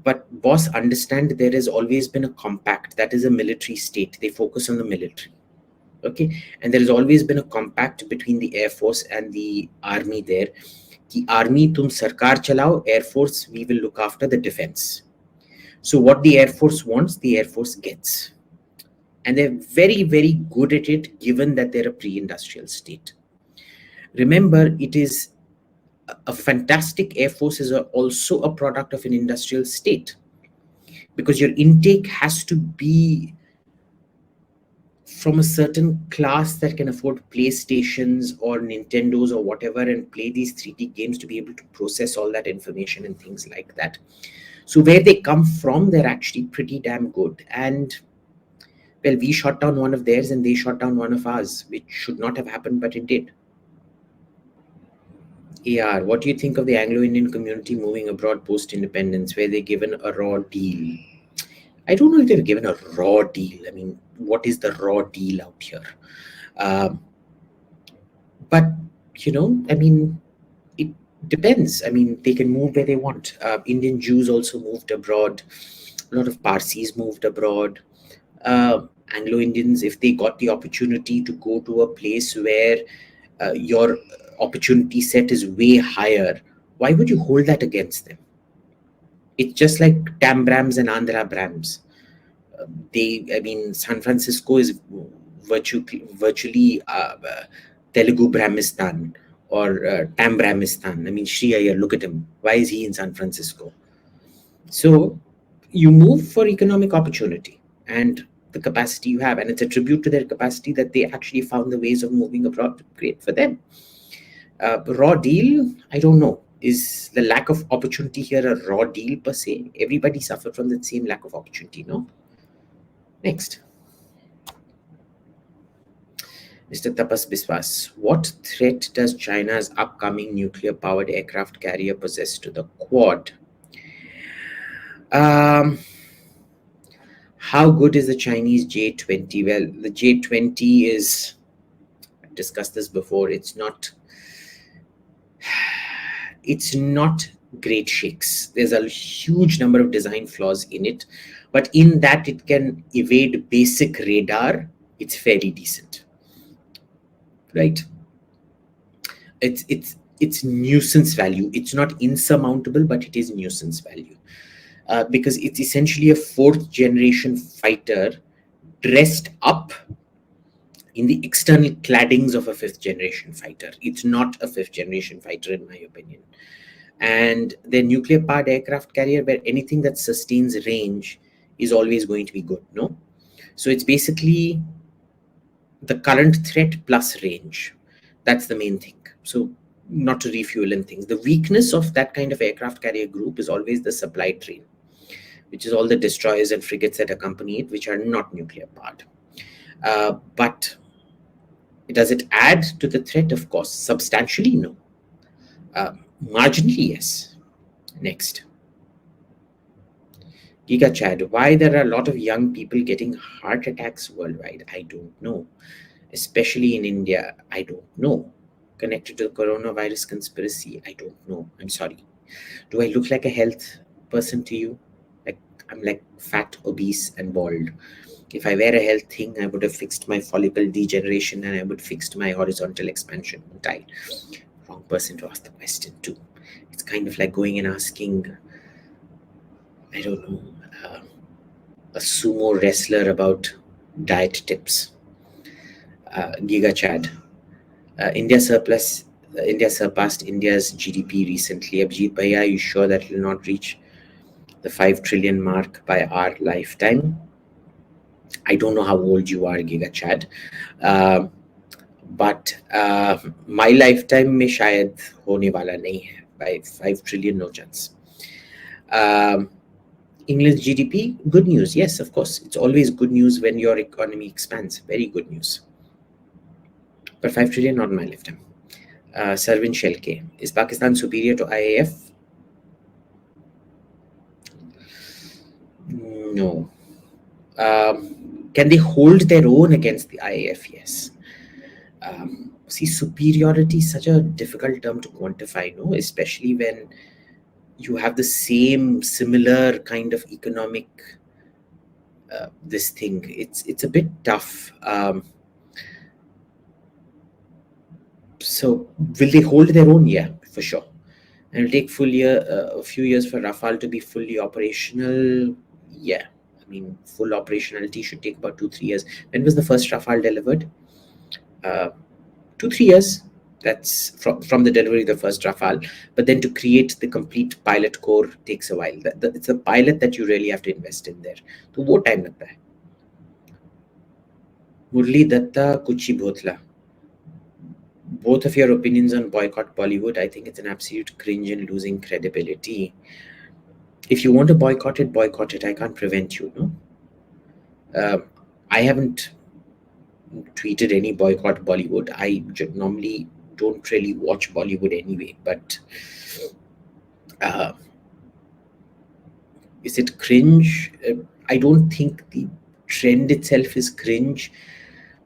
But boss, understand there has always been a compact. That is a military state. They focus on the military. Okay. And there has always been a compact between the Air Force and the army there. The army, tum sarkar chalao, Air Force, we will look after the defense. So what the Air Force wants, the Air Force gets. And they're very, very good at it, given that they're a pre-industrial state. Remember, it is a fantastic Air Force is also a product of an industrial state, because your intake has to be from a certain class that can afford PlayStations or Nintendos or whatever and play these 3D games to be able to process all that information and things like that. So where they come from, they're actually pretty damn good. And well, we shot down one of theirs and they shot down one of ours, which should not have happened, but it did. AR, what do you think of the Anglo-Indian community moving abroad post-independence, where they're given a raw deal? I don't know if they're given a raw deal. I mean, what is the raw deal out here? But, I mean, it depends. I mean, they can move where they want. Indian Jews also moved abroad. A lot of Parsis moved abroad. Anglo-Indians, if they got the opportunity to go to a place where your opportunity set is way higher, why would you hold that against them? It's just like Tambrams and Andhra Brams. San Francisco is virtually Telugu Brahmistan or Tambramistan. I mean, Sri Iyer, look at him. Why is he in San Francisco? So you move for economic opportunity and the capacity you have, and it's a tribute to their capacity that they actually found the ways of moving abroad. Great for them. Raw deal, I don't know. Is the lack of opportunity here a raw deal per se? Everybody suffered from the same lack of opportunity, no? Next. Mr. Tapas Biswas, what threat does China's upcoming nuclear-powered aircraft carrier possess to the Quad? How good is the Chinese J-20? Well, the J-20 is, I've discussed this before, it's not great shakes. There's a huge number of design flaws in it, but in that it can evade basic radar, it's fairly decent, right? It's nuisance value. It's not insurmountable, but it is nuisance value. Because it's essentially a 4th generation fighter dressed up in the external claddings of a 5th generation fighter. It's not a 5th generation fighter, in my opinion. And the nuclear powered aircraft carrier, where anything that sustains range is always going to be good, no? So it's basically the current threat plus range. That's the main thing. So not to refuel and things. The weakness of that kind of aircraft carrier group is always the supply train, which is all the destroyers and frigates that accompany it, which are not nuclear powered. But does it add to the threat? Of course. Substantially, no. Marginally, yes. Next. Giga Chad, why there are a lot of young people getting heart attacks worldwide? I don't know. Especially in India, I don't know. Connected to the coronavirus conspiracy, I don't know. I'm sorry. Do I look like a health person to you? I'm like fat, obese, and bald. If I wear a health thing, I would have fixed my follicle degeneration and I would have fixed my horizontal expansion. Wrong person to ask the question to. It's kind of like going and asking, I don't know, a sumo wrestler about diet tips. Giga Chad. India surpassed India's GDP recently. Abhijit Bhaiya, are you sure that it will not reach the 5 trillion mark by our lifetime? I don't know how old you are, Giga Chad. But my lifetime में शायद होने वाला नहीं है. By 5 trillion, no chance. England's GDP, good news. Yes, of course. It's always good news when your economy expands. Very good news. But 5 trillion, not in my lifetime. Sarvin Shelke, is Pakistan superior to IAF? No. Can they hold their own against the IAF? Yes. See, superiority is such a difficult term to quantify, no? Especially when you have the similar kind of economic this thing. It's a bit tough. So will they hold their own? Yeah, for sure. And it'll take a few years for Rafale to be fully operational. Yeah, I mean, full operationality should take about 2-3 years. When was the first Rafale delivered? 2-3 years. That's from the delivery of the first Rafale. But then to create the complete pilot core takes a while. It's a pilot that you really have to invest in there. So what time लगता है? Murli Datta, Kuchi Bhotla. Both of your opinions on boycott Bollywood, I think it's an absolute cringe and losing credibility. If you want to boycott it, boycott it. I can't prevent you, no? I haven't tweeted any boycott Bollywood. I normally don't really watch Bollywood anyway, but uh, is it cringe? I don't think the trend itself is cringe,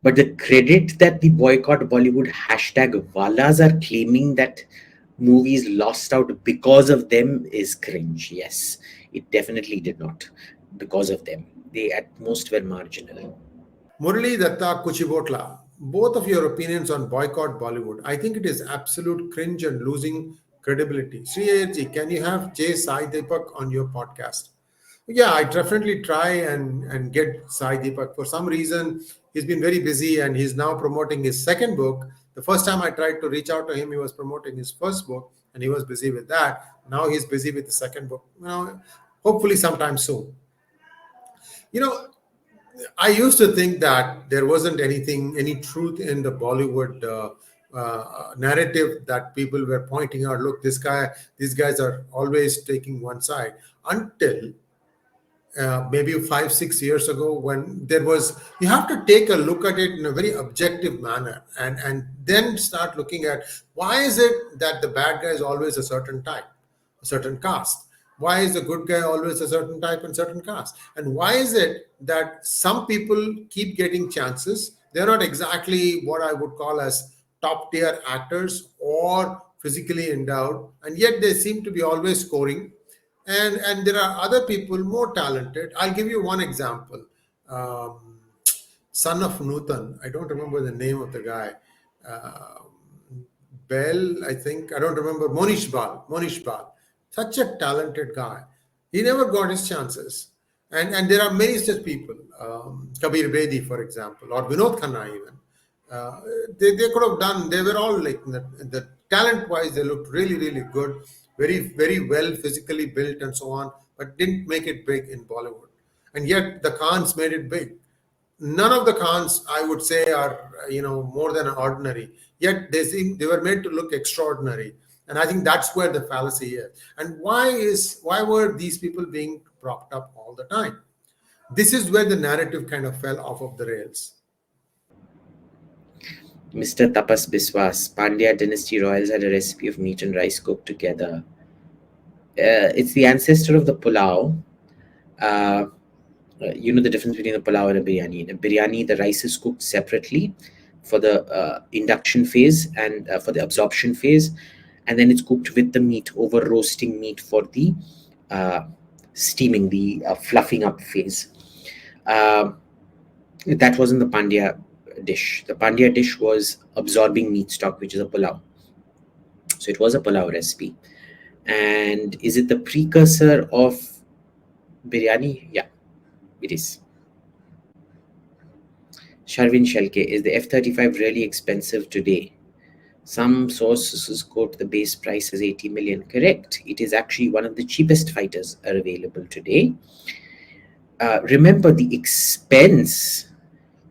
but the credit that the boycott Bollywood hashtag walas are claiming that movies lost out because of them is cringe. Yes, it definitely did not because of them. They at most were marginal. Murali Datta Kuchibotla, both of your opinions on boycott Bollywood. I think it is absolute cringe and losing credibility. Sri AG, can you have J. Sai Deepak on your podcast? Yeah, I definitely try and get Sai Deepak. For some reason, he's been very busy and he's now promoting his second book. The first time I tried to reach out to him, he was promoting his first book and he was busy with that. Now he's busy with the second book. Hopefully sometime soon. You know, I used to think that there wasn't any truth in the Bollywood narrative that people were pointing out. Look, these guys are always taking one side. Until maybe 5 6 years ago, when there was, you have to take a look at it in a very objective manner, and then start looking at why is it that the bad guy is always a certain type, a certain caste. Why is the good guy always a certain type and certain caste? And why is it that some people keep getting chances? They're not exactly what I would call as top tier actors or physically endowed, and yet they seem to be always scoring. And there are other people more talented. I'll give you one example. Um, Son of Nutan. I don't remember the name of the guy. Um Bell, I think. I don't remember. Monish Bal. Monish Bal. Such a talented guy. He never got his chances. And there are many such people. Kabir Bedi, for example, or Vinod Khanna even. Uh, they could have done, they were all like, the talent wise, they looked really, really good, very, very well physically built and so on, but didn't make it big in Bollywood. And yet the Khans made it big. None of the Khans, I would say, are more than ordinary. Yet they were made to look extraordinary, and I think that's where the fallacy is. And why were these people being propped up all the time? This is where the narrative kind of fell off of the rails. Mr. Tapas Biswas, Pandya dynasty royals had a recipe of meat and rice cooked together. It's the ancestor of the pulao. You know the difference between a pulao and a biryani. In a biryani, the rice is cooked separately for the induction phase and for the absorption phase, and then it's cooked with the meat over roasting meat for the steaming, the fluffing up phase. That wasn't the Pandya dish. The Pandya dish was absorbing meat stock, which is a pulao. So it was a pulao recipe. And is it the precursor of biryani? Yeah, it is. Sharvin Shelke, is the F-35 really expensive today? Some sources quote the base price as 80 million. Correct. It is actually one of the cheapest fighters are available today. Remember, the expense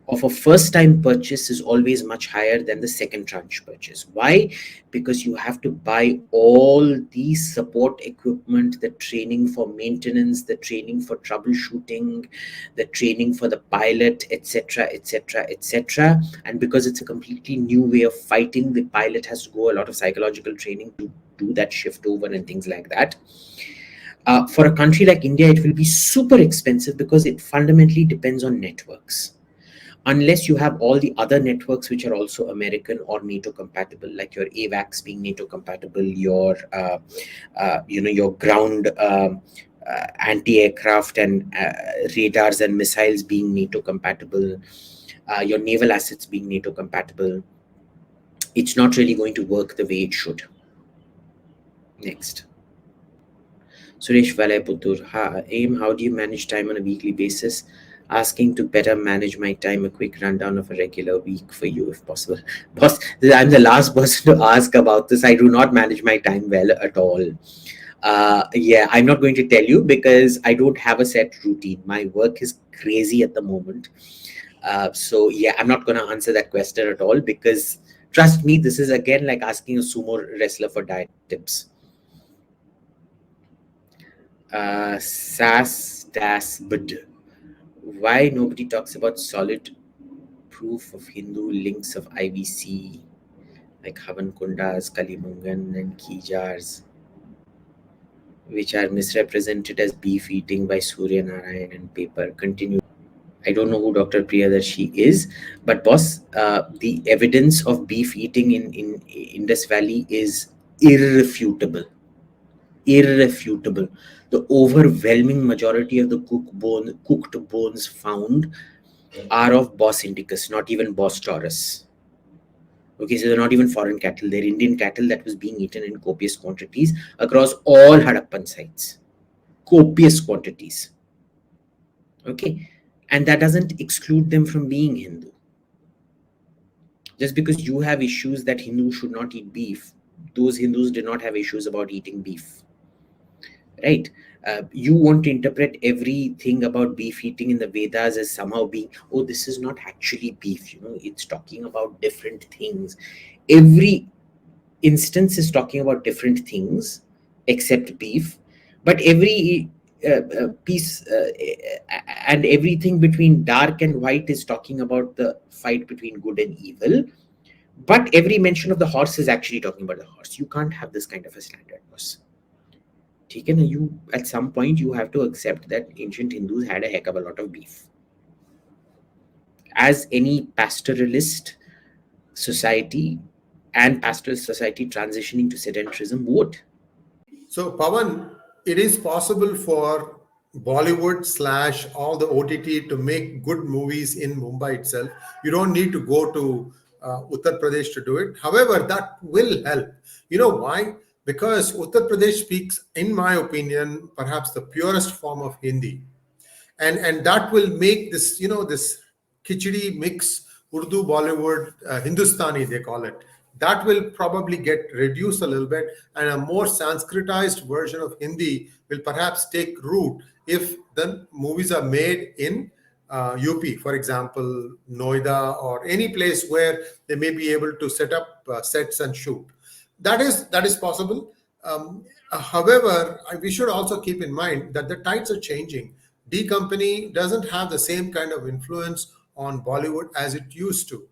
of a first time purchase is always much higher than the second tranche purchase. Why? Because you have to buy all the support equipment, the training for maintenance, the training for troubleshooting, the training for the pilot, etc., etc., etc. And because it's a completely new way of fighting, the pilot has to go a lot of psychological training to do that shift over and things like that. For a country like India, it will be super expensive because it fundamentally depends on networks. Unless you have all the other networks which are also American or NATO compatible, like your AVAX being NATO compatible, your your ground anti-aircraft and radars and missiles being NATO compatible, your naval assets being NATO compatible, it's not really going to work the way it should. Next. Suresh Valaiputur, AIM, how do you manage time on a weekly basis? Asking to better manage my time, a quick rundown of a regular week for you if possible. Boss, I'm the last person to ask about this. I do not manage my time well at all. Yeah, I'm not going to tell you because I don't have a set routine. My work is crazy at the moment. So yeah, I'm not going to answer that question at all, because trust me, this is again like asking a sumo wrestler for diet tips. Sas das bd. Why nobody talks about solid proof of Hindu links of IVC, like Havan Kundas, Kalimungan, and Kijars, which are misrepresented as beef eating by Surya Narayan and paper? Continue. I don't know who Dr. Priyadarshi is, but boss, the evidence of beef eating in Indus Valley is irrefutable. Irrefutable. The overwhelming majority of the cooked bones found are of Bos indicus, not even Bos taurus. Okay, so they're not even foreign cattle. They're Indian cattle that was being eaten in copious quantities across all Harappan sites. Copious quantities. Okay, and that doesn't exclude them from being Hindu. Just because you have issues that Hindus should not eat beef, those Hindus did not have issues about eating beef. Right? You want to interpret everything about beef eating in the Vedas as somehow being, oh, this is not actually beef, it's talking about different things. Every instance is talking about different things except beef, but every piece and everything between dark and white is talking about the fight between good and evil. But every mention of the horse is actually talking about the horse. You can't have this kind of a standard, boss. You at some point you have to accept that ancient Hindus had a heck of a lot of beef, as any pastoralist society and pastoral society transitioning to sedentarism would. So, Pawan, it is possible for Bollywood slash all the OTT to make good movies in Mumbai itself. You don't need to go to Uttar Pradesh to do it. However, that will help. You know why? Because Uttar Pradesh speaks, in my opinion, perhaps the purest form of Hindi, and that will make this, this khichdi mix, Urdu, Bollywood, Hindustani they call it, that will probably get reduced a little bit, and a more Sanskritized version of Hindi will perhaps take root if the movies are made in UP, for example, Noida, or any place where they may be able to set up sets and shoot. That is possible. However, we should also keep in mind that the tides are changing. D Company doesn't have the same kind of influence on Bollywood as it used to,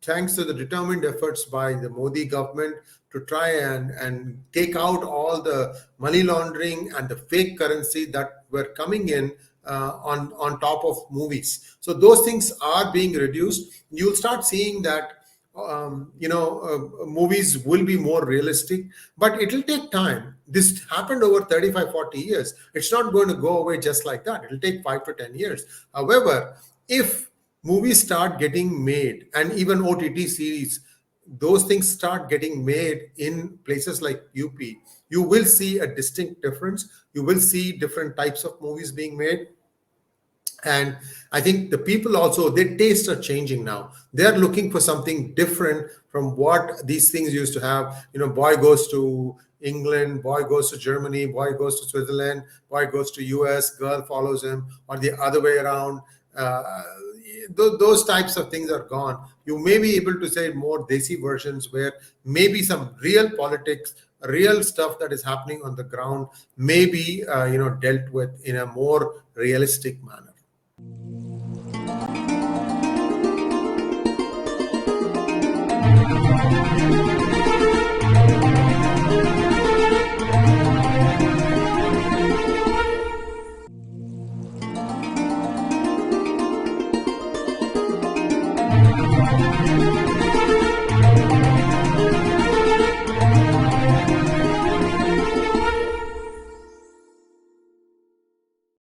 thanks to the determined efforts by the Modi government to try and take out all the money laundering and the fake currency that were coming in on top of movies. So those things are being reduced. You'll start seeing that movies will be more realistic, but it will take time. This happened over 35, 40 years. It's not going to go away just like that. It'll take 5 to 10 years. However, if movies start getting made, and even OTT series, those things start getting made in places like UP, you will see a distinct difference. You will see different types of movies being made. And I think the people also, their tastes are changing now. They're looking for something different from what these things used to have. Boy goes to England, boy goes to Germany, boy goes to Switzerland, boy goes to US, girl follows him, or the other way around. Those types of things are gone. You may be able to say more desi versions where maybe some real politics, real stuff that is happening on the ground may be dealt with in a more realistic manner.